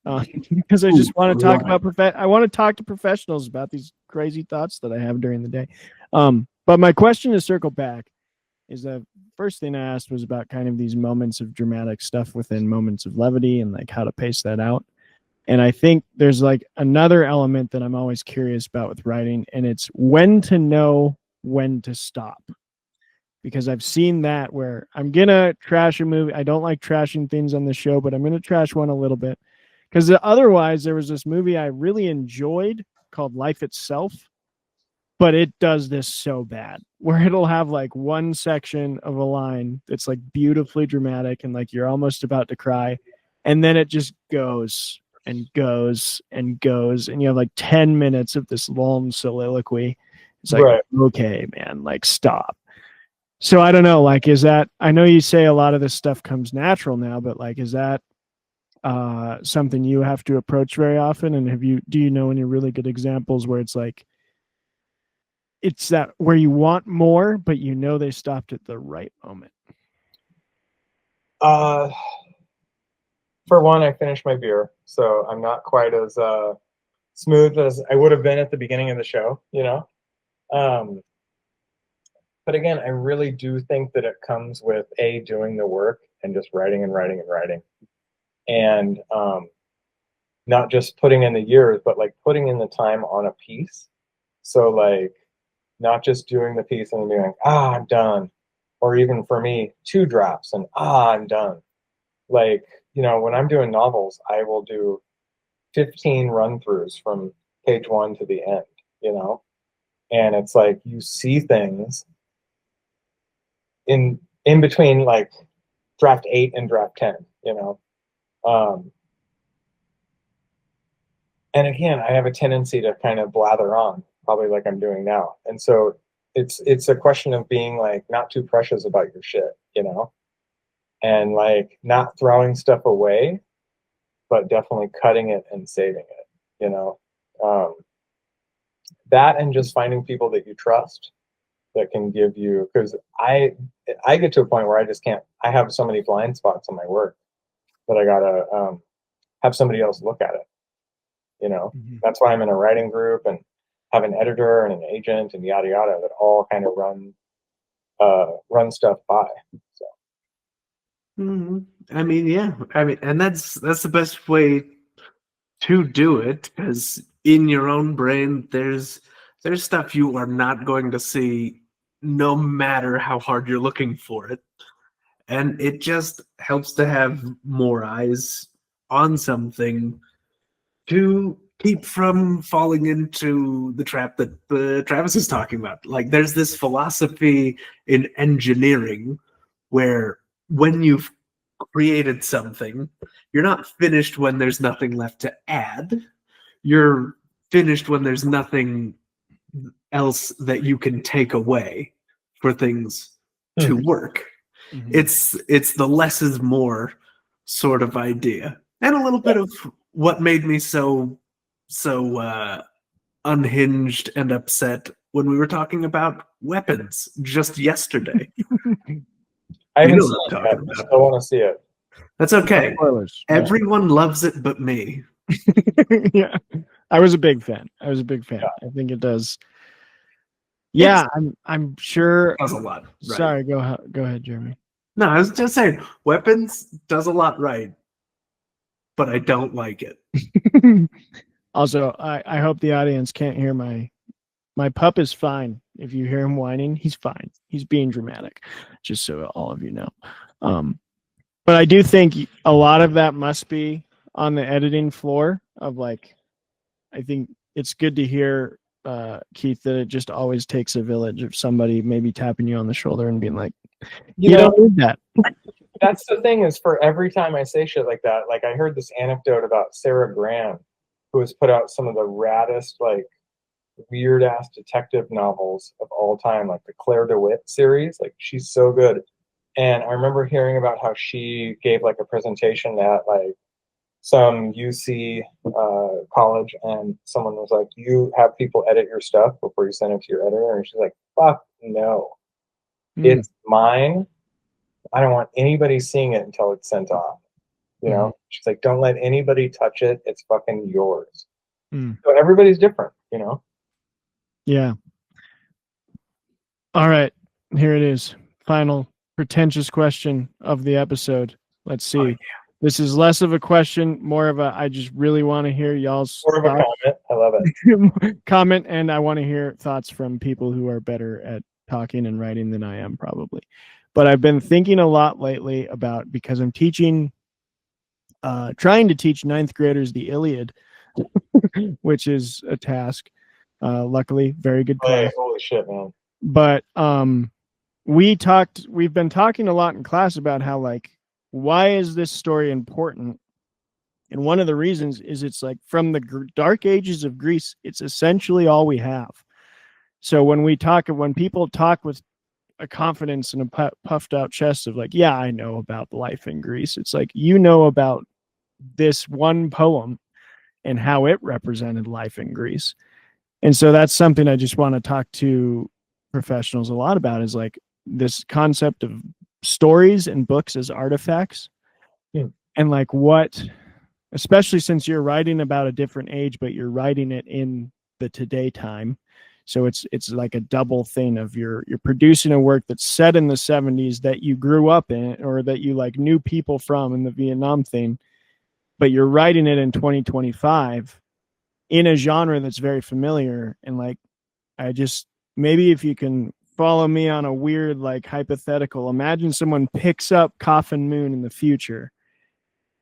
[SPEAKER 4] because I just want to talk about I want to talk to professionals about these crazy thoughts that I have during the day. But my question to circle back is the first thing I asked was about kind of these moments of dramatic stuff within moments of levity and like how to pace that out. And I think there's like another element that I'm always curious about with writing, and it's when to know when to stop. Because I've seen that where I'm gonna trash a movie. I don't like trashing things on the show, but I'm gonna trash one a little bit. Because otherwise, there was this movie I really enjoyed called Life Itself, but it does this so bad, where it'll have like one section of a line that's like beautifully dramatic and like you're almost about to cry, and then it just goes and goes and goes, and you have like 10 minutes of this long soliloquy. It's like, okay, man, like stop. So I don't know, like, is that, I know you say a lot of this stuff comes natural now, but like, is that something you have to approach very often? And do you know any really good examples where it's like, it's that where you want more, but they stopped at the right moment?
[SPEAKER 7] For one, I finished my beer, so I'm not quite as smooth as I would have been at the beginning of the show, But again, I really do think that it comes with doing the work and just writing and writing and writing, and not just putting in the years, but like putting in the time on a piece. So like not just doing the piece and being like, I'm done, or even for me, 2 drafts and I'm done. Like, when I'm doing novels, I will do 15 run-throughs from page 1 to the end, and it's like you see things in between like draft 8 and draft 10, and again, I have a tendency to kind of blather on, probably like I'm doing now. And so it's a question of being like not too precious about your shit, and like not throwing stuff away, but definitely cutting it and saving it, that, and just finding people that you trust that can give you, because I get to a point where I just can't, I have so many blind spots on my work that I gotta have somebody else look at it. That's why I'm in a writing group and have an editor and an agent and yada yada that all kind of run stuff by. So.
[SPEAKER 8] I mean, yeah. And that's the best way to do it, because in your own brain, there's stuff you are not going to see, no matter how hard you're looking for it, and it just helps to have more eyes on something to keep from falling into the trap that Travis is talking about. Like, there's this philosophy in engineering where when you've created something, you're not finished when there's nothing left to add. You're finished when there's nothing else that you can take away for things to work. Mm-hmm. It's the less is more sort of idea, and a little bit of what made me so unhinged and upset when we were talking about weapons just yesterday.
[SPEAKER 7] I haven't seen it yet. I still want to see it.
[SPEAKER 8] That's okay. Everyone loves it but me.
[SPEAKER 4] Yeah, I was a big fan. Yeah. I think it does. Yeah, I'm sure.
[SPEAKER 8] That was a lot. Right.
[SPEAKER 4] Sorry, go ahead, Jeremy.
[SPEAKER 8] No, I was just saying, weapons does a lot right, but I don't like it.
[SPEAKER 4] Also, I hope the audience can't hear my pup is fine. If you hear him whining, he's fine. He's being dramatic, just so all of you know. But I do think a lot of that must be on the editing floor of like, I think it's good to hear, Keith, that it just always takes a village of somebody maybe tapping you on the shoulder and being like, you don't need that.
[SPEAKER 7] That's the thing is for every time I say shit like that, like I heard this anecdote about Sarah Graham, who has put out some of the raddest, like weird ass detective novels of all time, like the Claire DeWitt series. Like she's so good. And I remember hearing about how she gave like a presentation at like some UC college, and someone was like, "You have people edit your stuff before you send it to your editor," and she's like, "Fuck no, it's mine. I don't want anybody seeing it until it's sent off." You know, she's like, "Don't let anybody touch it. It's fucking yours." So everybody's different, you know.
[SPEAKER 4] Yeah. All right, here it is. Final pretentious question of the episode. Let's see.
[SPEAKER 8] Oh, yeah.
[SPEAKER 4] This is less of a question, more of a I just really want to hear y'all's
[SPEAKER 7] More of a comment. I love it.
[SPEAKER 4] comment, and I want to hear thoughts from people who are better at talking and writing than I am, probably. But I've been thinking a lot lately about, because I'm teaching, trying to teach ninth graders the Iliad, which is a task. Luckily, very good class.
[SPEAKER 7] Hey, holy shit, man.
[SPEAKER 4] But we've been talking a lot in class about how, like, why is this story important? And one of the reasons is it's like from the dark ages of Greece, it's essentially all we have. So when people talk with a confidence and a puffed out chest of like, yeah, I know about life in Greece, it's like, you know about this one poem and how it represented life in Greece. And so that's something I just want to talk to professionals a lot about, is like this concept of stories and books as artifacts. And like what, especially since you're writing about a different age, but you're writing it in the today time. So it's like a double thing of you're producing a work that's set in the 70s that you grew up in, or that you like knew people from in the Vietnam thing, but you're writing it in 2025 in a genre that's very familiar. And like, maybe if you can follow me on a weird, like, hypothetical, imagine someone picks up Coffin Moon in the future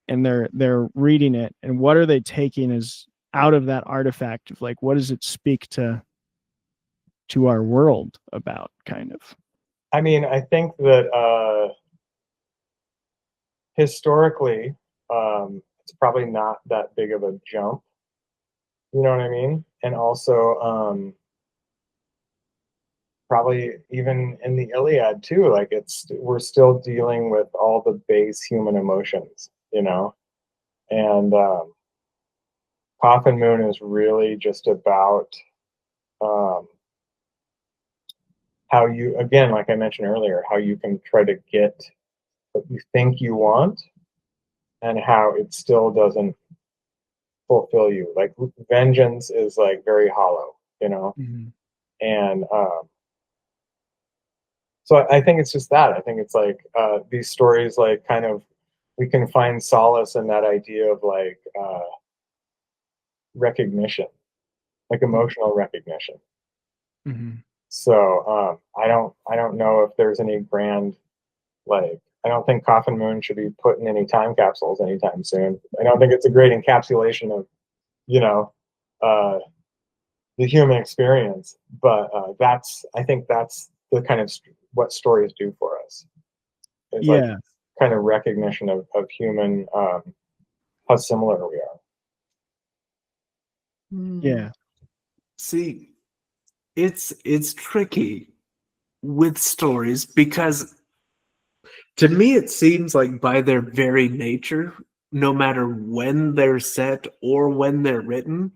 [SPEAKER 4] and they're reading it, and what are they taking as out of that artifact of like, what does it speak to our world about, kind of?
[SPEAKER 7] I mean, I think that historically, it's probably not that big of a jump. You know what I mean? And also, probably even in the Iliad too, like we're still dealing with all the base human emotions, you know? And Coffin Moon is really just about how you, again, like I mentioned earlier, how you can try to get what you think you want and how it still doesn't fulfill you. Like vengeance is like very hollow, you know? And so I think it's just that. I think it's like these stories, like, kind of, we can find solace in that idea of like recognition, like emotional recognition. So I don't know if there's any grand, like, I don't think Coffin Moon should be put in any time capsules anytime soon. I don't think it's a great encapsulation of, you know, the human experience. But I think that's the kind of what stories do for us. It's like kind of recognition of human, how similar we are.
[SPEAKER 4] Yeah.
[SPEAKER 8] See, it's tricky with stories, because to me it seems like by their very nature, no matter when they're set or when they're written,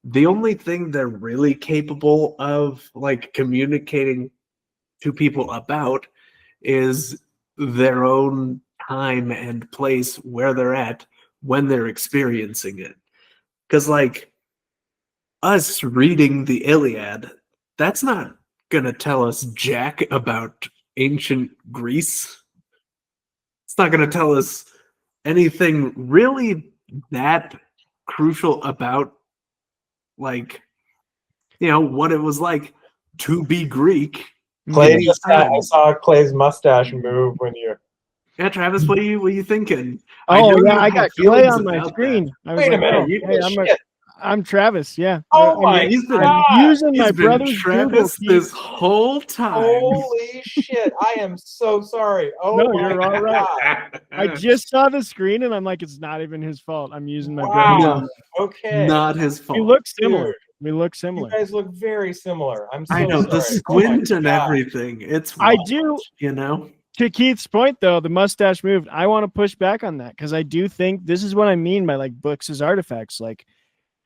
[SPEAKER 8] the only thing they're really capable of like communicating to people about is their own time and place where they're at when they're experiencing it. Because like us reading the Iliad, that's not gonna tell us jack about ancient Greece. It's not going to tell us anything really that crucial about, like, what it was like to be Greek.
[SPEAKER 7] Clay, I saw Clay's mustache move when you.
[SPEAKER 8] Yeah, Travis, what are you thinking?
[SPEAKER 4] Oh
[SPEAKER 8] know
[SPEAKER 4] yeah,
[SPEAKER 8] you
[SPEAKER 4] I
[SPEAKER 8] have
[SPEAKER 4] got Clay
[SPEAKER 8] feelings
[SPEAKER 4] on my
[SPEAKER 8] about
[SPEAKER 4] screen.
[SPEAKER 8] that.
[SPEAKER 4] I was
[SPEAKER 7] Wait a
[SPEAKER 4] like,
[SPEAKER 7] minute,
[SPEAKER 4] oh,
[SPEAKER 7] you
[SPEAKER 4] hey,
[SPEAKER 7] shit.
[SPEAKER 4] I'm Travis. Yeah.
[SPEAKER 7] Oh my
[SPEAKER 4] I'm
[SPEAKER 7] God.
[SPEAKER 4] using my
[SPEAKER 8] He's been
[SPEAKER 4] brother's Google
[SPEAKER 8] Travis
[SPEAKER 4] Keep.
[SPEAKER 8] this whole time.
[SPEAKER 7] Holy shit! I am so sorry. Oh
[SPEAKER 4] No,
[SPEAKER 7] my
[SPEAKER 4] you're all right.
[SPEAKER 7] God.
[SPEAKER 4] I just saw the screen and I'm like, it's not even his fault. I'm using my
[SPEAKER 7] Wow.
[SPEAKER 4] brother's.
[SPEAKER 7] Okay.
[SPEAKER 8] Not his fault.
[SPEAKER 4] We look similar.
[SPEAKER 7] Dude.
[SPEAKER 4] We look
[SPEAKER 7] You
[SPEAKER 4] similar.
[SPEAKER 7] guys look very similar. I'm so
[SPEAKER 8] I know, the
[SPEAKER 7] sorry.
[SPEAKER 8] squint
[SPEAKER 7] Oh my
[SPEAKER 8] and
[SPEAKER 7] God.
[SPEAKER 8] everything. It's
[SPEAKER 4] I
[SPEAKER 8] wild,
[SPEAKER 4] do. To Keith's point, though, the mustache moved. I want to push back on that because I do think this is what I mean by like books as artifacts. Like,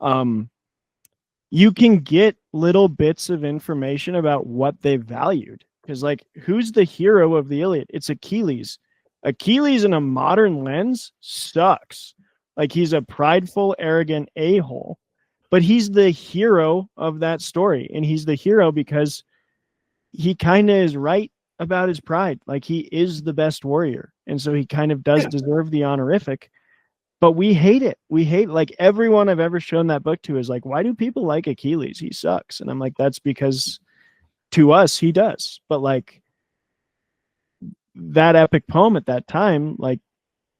[SPEAKER 4] you can get little bits of information about what they valued. Because, like, who's the hero of the Iliad? It's Achilles. Achilles in a modern lens sucks. Like, he's a prideful, arrogant a-hole. But he's the hero of that story. And he's the hero because he kind of is right about his pride. Like, he is the best warrior. And so he kind of does deserve the honorific. But we hate it. We hate, like, everyone I've ever shown that book to is like, why do people like Achilles? He sucks. And I'm like, that's because to us, he does. But like that epic poem at that time, like,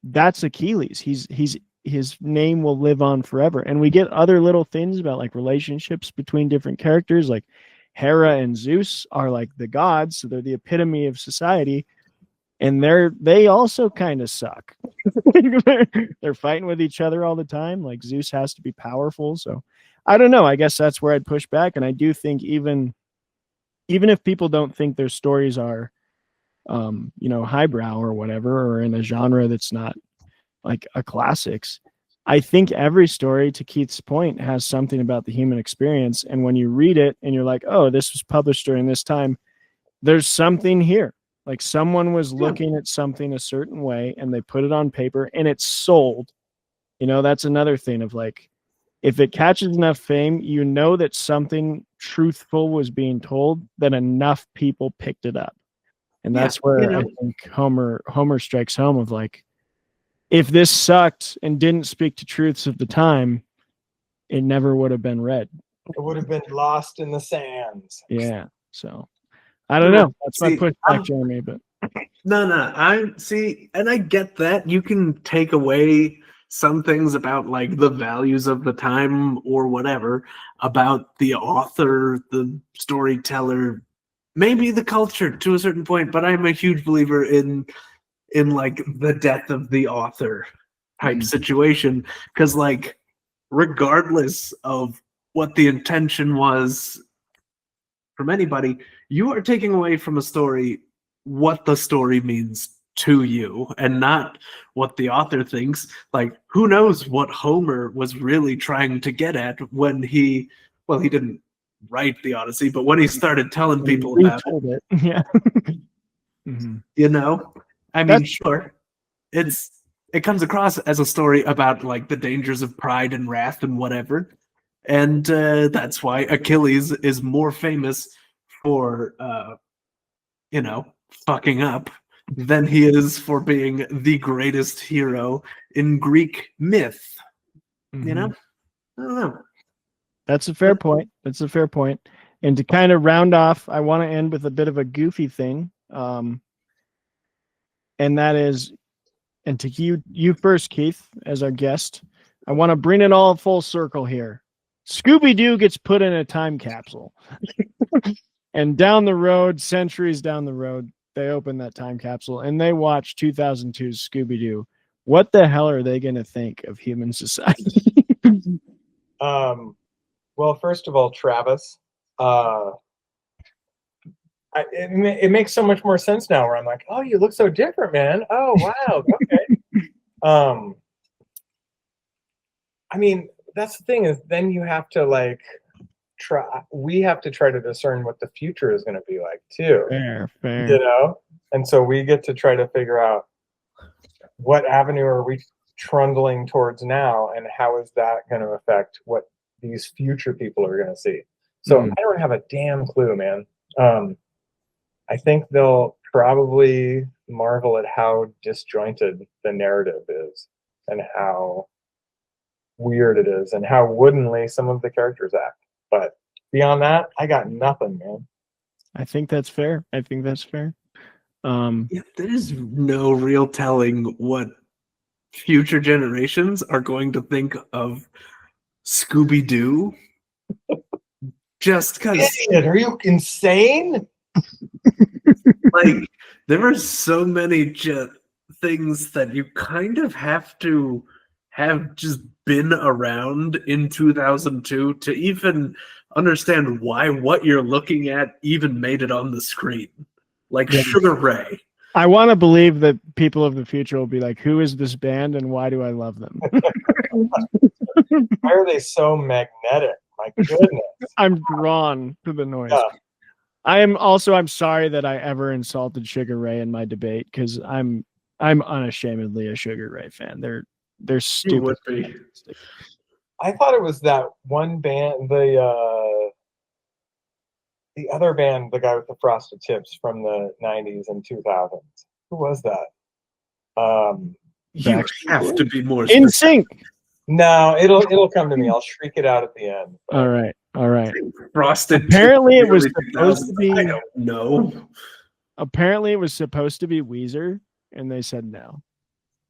[SPEAKER 4] that's Achilles. His name will live on forever. And we get other little things about like relationships between different characters. Like Hera and Zeus are like the gods. So they're the epitome of society. And they also kind of suck. They're fighting with each other all the time. Like Zeus has to be powerful. So I don't know. I guess that's where I'd push back. And I do think even if people don't think their stories are, highbrow or whatever, or in a genre that's not like a classics, I think every story, to Keith's point, has something about the human experience. And when you read it and you're like, oh, this was published during this time, there's something here. Like someone was looking at something a certain way and they put it on paper and it's sold. That's another thing of like, if it catches enough fame, that something truthful was being told, that enough people picked it up. And that's where I think Homer strikes home of like, if this sucked and didn't speak to truths of the time, it never would have been read.
[SPEAKER 7] It would have been lost in the sands.
[SPEAKER 4] Yeah. So I don't know. That's my pushback, Jeremy. But
[SPEAKER 8] no, I see, and I get that. You can take away some things about like the values of the time or whatever, about the author, the storyteller, maybe the culture to a certain point, but I'm a huge believer in like the death of the author type situation, because like regardless of what the intention was from anybody, you are taking away from a story what the story means to you and not what the author thinks. Like, who knows what Homer was really trying to get at when he didn't write the Odyssey, but when he started telling people about
[SPEAKER 4] it. Yeah.
[SPEAKER 8] I mean, sure, it comes across as a story about like the dangers of pride and wrath and whatever, and that's why Achilles is more famous for fucking up than he is for being the greatest hero in Greek myth. I don't know.
[SPEAKER 4] That's a fair point. And to kind of round off, I want to end with a bit of a goofy thing. And that is, and to you first, Keith, as our guest, I want to bring it all full circle here. Scooby Doo gets put in a time capsule. And down the road, centuries down the road, they open that time capsule and they watch 2002's Scooby Doo. What the hell are they going to think of human society?
[SPEAKER 7] Well, first of all, Travis, it makes so much more sense now where I'm like, oh, you look so different, man. Oh, wow. Okay. I mean, that's the thing is then you have to like we have to try to discern what the future is going to be like too.
[SPEAKER 4] Fair.
[SPEAKER 7] And so we get to try to figure out what avenue are we trundling towards now and how is that going to affect what these future people are going to see. So I don't have a damn clue, man. I think they'll probably marvel at how disjointed the narrative is and how weird it is and how woodenly some of the characters act. But beyond that, I got nothing, man.
[SPEAKER 4] I think that's fair.
[SPEAKER 8] Yeah, there's no real telling what future generations are going to think of Scooby Doo. Just because,
[SPEAKER 7] Idiot, are you insane?
[SPEAKER 8] like, there are so many things that you kind of have to have just been around in 2002 to even understand why what you're looking at even made it on the screen. Like Sugar Ray.
[SPEAKER 4] I want to believe that people of the future will be like, who is this band and why do I love them?
[SPEAKER 7] Why are they so magnetic? My goodness.
[SPEAKER 4] I'm drawn to the noise.
[SPEAKER 7] Yeah.
[SPEAKER 4] I'm sorry that I ever insulted Sugar Ray in my debate because I'm unashamedly a Sugar Ray fan. They're stupid.
[SPEAKER 8] would be.
[SPEAKER 7] I thought it was that one band, the other band, the guy with the frosted tips from the 90s and 2000s. Who was that?
[SPEAKER 8] You have to be more
[SPEAKER 4] In Sync.
[SPEAKER 7] No, it'll come to me. I'll shriek it out at the end. But
[SPEAKER 4] All right.
[SPEAKER 8] Frosted.
[SPEAKER 4] Apparently it was supposed to be.
[SPEAKER 8] I don't know.
[SPEAKER 4] Apparently it was supposed to be Weezer, and they said no.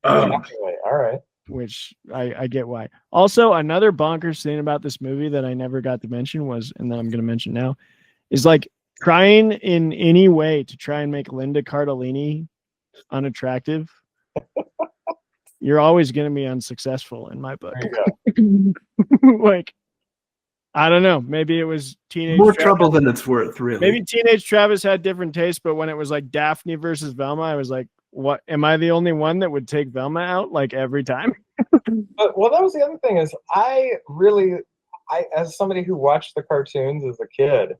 [SPEAKER 7] Anyway, all right.
[SPEAKER 4] Which I get why. Also, another bonkers thing about this movie that I never got to mention was, and that I'm going to mention now, is like trying in any way to try and make Linda Cardellini unattractive. You're always going to be unsuccessful in my book.
[SPEAKER 7] There you go.
[SPEAKER 4] Like, I don't know. Maybe it was teenage
[SPEAKER 8] More
[SPEAKER 4] Travis.
[SPEAKER 8] trouble than it's worth, really.
[SPEAKER 4] Maybe teenage Travis had different tastes, but when it was like Daphne versus Velma, I was like, what? Am I the only one that would take Velma out like every time?
[SPEAKER 7] But well, that was the other thing is I as somebody who watched the cartoons as a kid,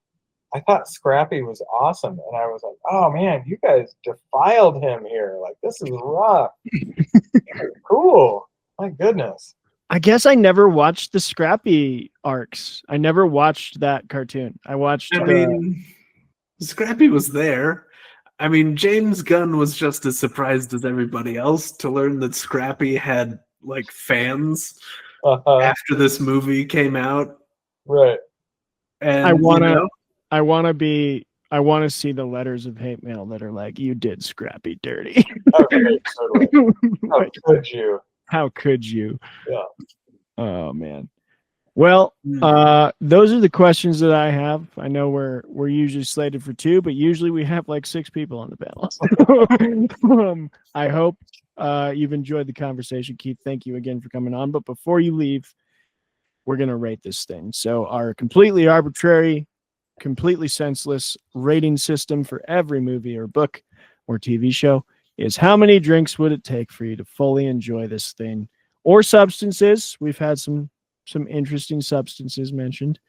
[SPEAKER 7] I thought Scrappy was awesome, and I was like, oh man, you guys defiled him here. Like this is rough. Cool. My goodness.
[SPEAKER 4] I guess I never watched the Scrappy arcs. I never watched that cartoon. I watched.
[SPEAKER 8] I mean, Scrappy was there. I mean, James Gunn was just as surprised as everybody else to learn that Scrappy had like fans after this movie came out.
[SPEAKER 7] Right.
[SPEAKER 8] And
[SPEAKER 4] I want to see the letters of hate mail that are like, "You did Scrappy dirty."
[SPEAKER 7] Okay, totally. How could you?
[SPEAKER 4] How could you?
[SPEAKER 7] Yeah.
[SPEAKER 4] Oh man. Well, those are the questions that I have. I know we're usually slated for 2, but usually we have like 6 people on the panel. I hope you've enjoyed the conversation, Keith. Thank you again for coming on. But before you leave, we're gonna rate this thing. So our completely arbitrary, completely senseless rating system for every movie or book or TV show is how many drinks would it take for you to fully enjoy this thing, or substances. We've had some interesting substances mentioned.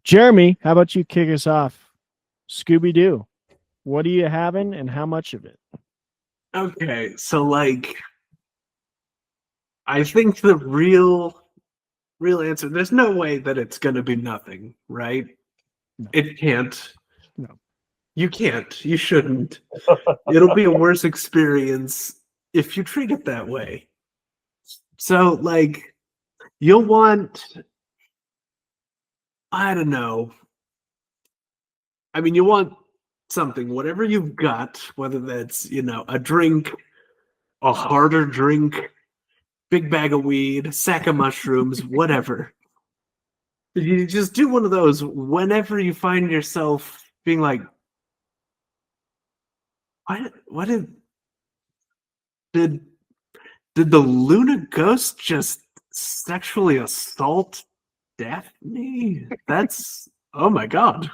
[SPEAKER 4] Jeremy, how about you kick us off? Scooby Doo, what are you having and how much of it?
[SPEAKER 8] Okay, so like, I think the real answer, there's no way that it's going to be nothing, right?
[SPEAKER 4] No.
[SPEAKER 8] It can't.
[SPEAKER 4] No.
[SPEAKER 8] You can't. You shouldn't. It'll be a worse experience if you treat it that way. So, like, you'll want, I don't know. I mean, you want something, whatever you've got, whether that's, a drink, a harder drink, big bag of weed, sack of mushrooms, whatever. You just do one of those whenever you find yourself being like, what did the Luna ghost just sexually assault Daphne? That's, oh my god.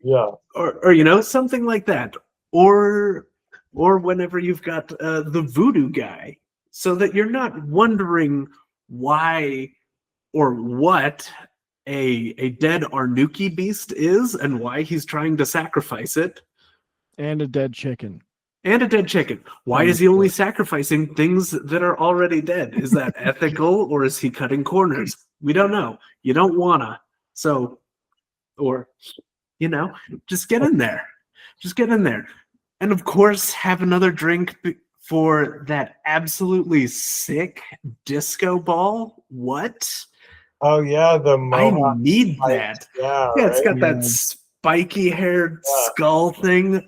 [SPEAKER 7] Yeah.
[SPEAKER 8] Or something like that. Or whenever you've got the voodoo guy, so that you're not wondering why or what a dead Arnuki beast is and why he's trying to sacrifice it.
[SPEAKER 4] And a dead chicken.
[SPEAKER 8] Why is he only sacrificing things that are already dead? Is that ethical, or is he cutting corners? We don't know. You don't wanna. So, or, just get in there. Just get in there. And of course, have another drink for that absolutely sick disco ball. What?
[SPEAKER 7] Oh yeah, the
[SPEAKER 8] I
[SPEAKER 7] mohawk
[SPEAKER 8] need
[SPEAKER 7] spikes.
[SPEAKER 8] that.
[SPEAKER 7] Yeah,
[SPEAKER 8] Yeah, it's
[SPEAKER 7] right?
[SPEAKER 8] got that spiky haired
[SPEAKER 7] Yeah.
[SPEAKER 8] skull thing.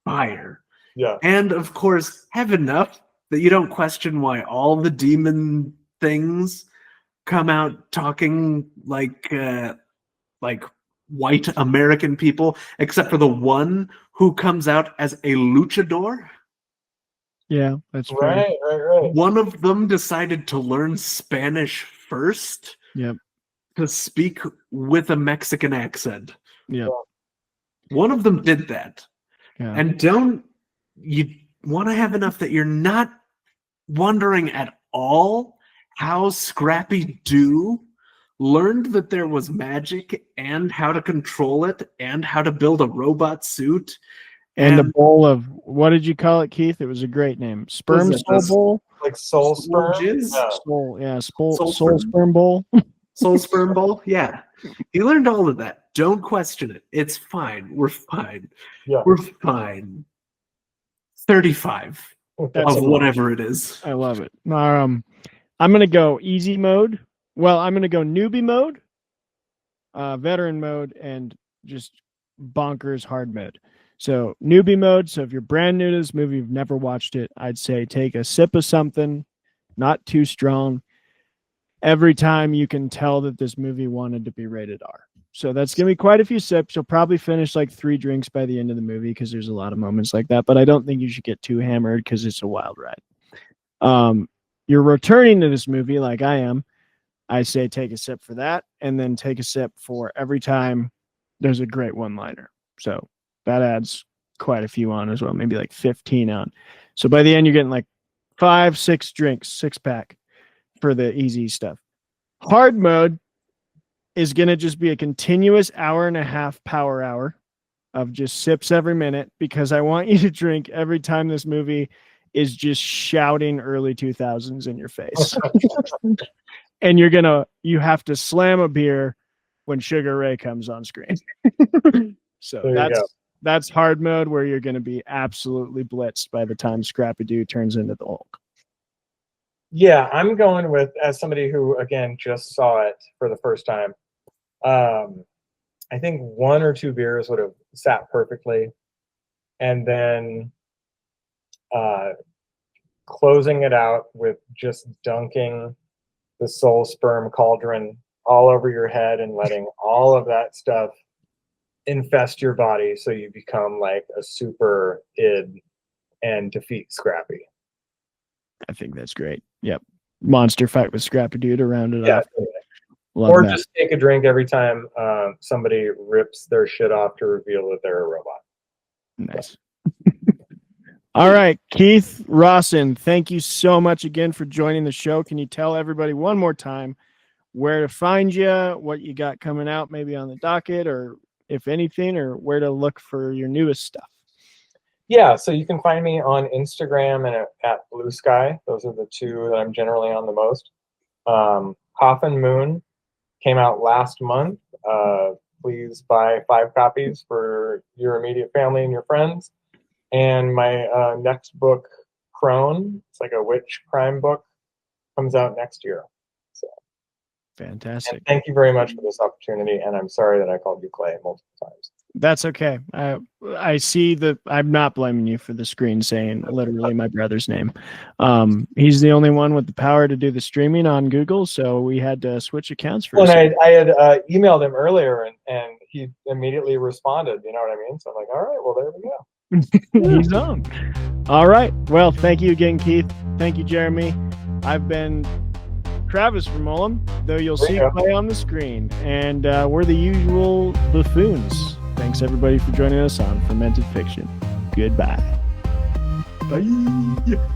[SPEAKER 8] Fire.
[SPEAKER 7] Yeah.
[SPEAKER 8] And of course, have enough that you don't question why all the demon things come out talking like white American people, except for the one who comes out as a luchador.
[SPEAKER 4] Yeah, that's fair.
[SPEAKER 7] Right.
[SPEAKER 8] One of them decided to learn Spanish first.
[SPEAKER 4] Yep.
[SPEAKER 8] To speak with a Mexican accent.
[SPEAKER 4] Yep.
[SPEAKER 8] One of them did that.
[SPEAKER 4] Yeah.
[SPEAKER 8] And you want to have enough that you're not wondering at all how Scrappy Doo learned that there was magic and how to control it and how to build a robot suit.
[SPEAKER 4] And a bowl of, what did you call it, Keith? It was a great name. Sperm soul bowl?
[SPEAKER 7] Like soul sperm?
[SPEAKER 8] Jizz?
[SPEAKER 7] Yeah.
[SPEAKER 4] Soul sperm bowl.
[SPEAKER 8] Soul sperm bowl? Yeah. He learned all of that. Don't question it. It's fine. We're fine.
[SPEAKER 7] Yeah.
[SPEAKER 8] We're fine. 35
[SPEAKER 4] That's
[SPEAKER 8] of whatever it is.
[SPEAKER 4] I love it. I'm going to go easy mode. Well, I'm going to go newbie mode, veteran mode, and just bonkers hard mode. So newbie mode. So if you're brand new to this movie, you've never watched it, I'd say take a sip of something, not too strong. Every time you can tell that this movie wanted to be rated R. So that's going to be quite a few sips. You'll probably finish like 3 drinks by the end of the movie because there's a lot of moments like that. But I don't think you should get too hammered because it's a wild ride. You're returning to this movie like I am. I say take a sip for that, and then take a sip for every time there's a great one-liner. So that adds quite a few on as well, maybe like 15 on. So by the end, you're getting like 5-6 drinks, 6-pack for the easy stuff. Hard mode is going to just be a continuous 1.5 power hour of just sips every minute, because I want you to drink every time this movie is just shouting early 2000s in your face. And you have to slam a beer when Sugar Ray comes on screen. So that's hard mode, where you're going to be absolutely blitzed by the time Scrappy Doo turns into the Hulk.
[SPEAKER 7] Yeah, I'm going with, as somebody who, again, just saw it for the first time, I think 1 or 2 beers would have sat perfectly. And then closing it out with just dunking the soul sperm cauldron all over your head and letting all of that stuff infest your body so you become like a super id and defeat Scrappy.
[SPEAKER 4] I think that's great. Yep. Monster fight with Scrappy Doo to round it off. Love
[SPEAKER 7] Or
[SPEAKER 4] that.
[SPEAKER 7] just take a drink every time somebody rips their shit off to reveal that they're a robot.
[SPEAKER 4] Nice. All right, Keith Rosson, thank you so much again for joining the show. Can you tell everybody one more time where to find you, what you got coming out, maybe on the docket, or if anything, or where to look for your newest stuff?
[SPEAKER 7] Yeah, so you can find me on Instagram and at Blue Sky. Those are the 2 that I'm generally on the most. Coffin Moon came out last month. Please buy 5 copies for your immediate family and your friends. And my next book, Crone, it's like a witch crime book, comes out next year. So
[SPEAKER 4] fantastic.
[SPEAKER 7] And thank you very much for this opportunity. And I'm sorry that I called you Clay multiple times.
[SPEAKER 4] That's okay. I see that. I'm not blaming you for the screen saying literally my brother's name. He's the only one with the power to do the streaming on Google, so we had to switch accounts for.
[SPEAKER 7] Well, I had emailed him earlier, and he immediately responded. You know what I mean? So I'm like, all right, well, there we go.
[SPEAKER 4] He's on. All right. Well, thank you again, Keith. Thank you, Jeremy. I've been Travis from Mullum, though you'll see Clay on the screen, and we're the usual buffoons. Thanks everybody for joining us on Fermented Fiction. Goodbye.
[SPEAKER 8] Bye.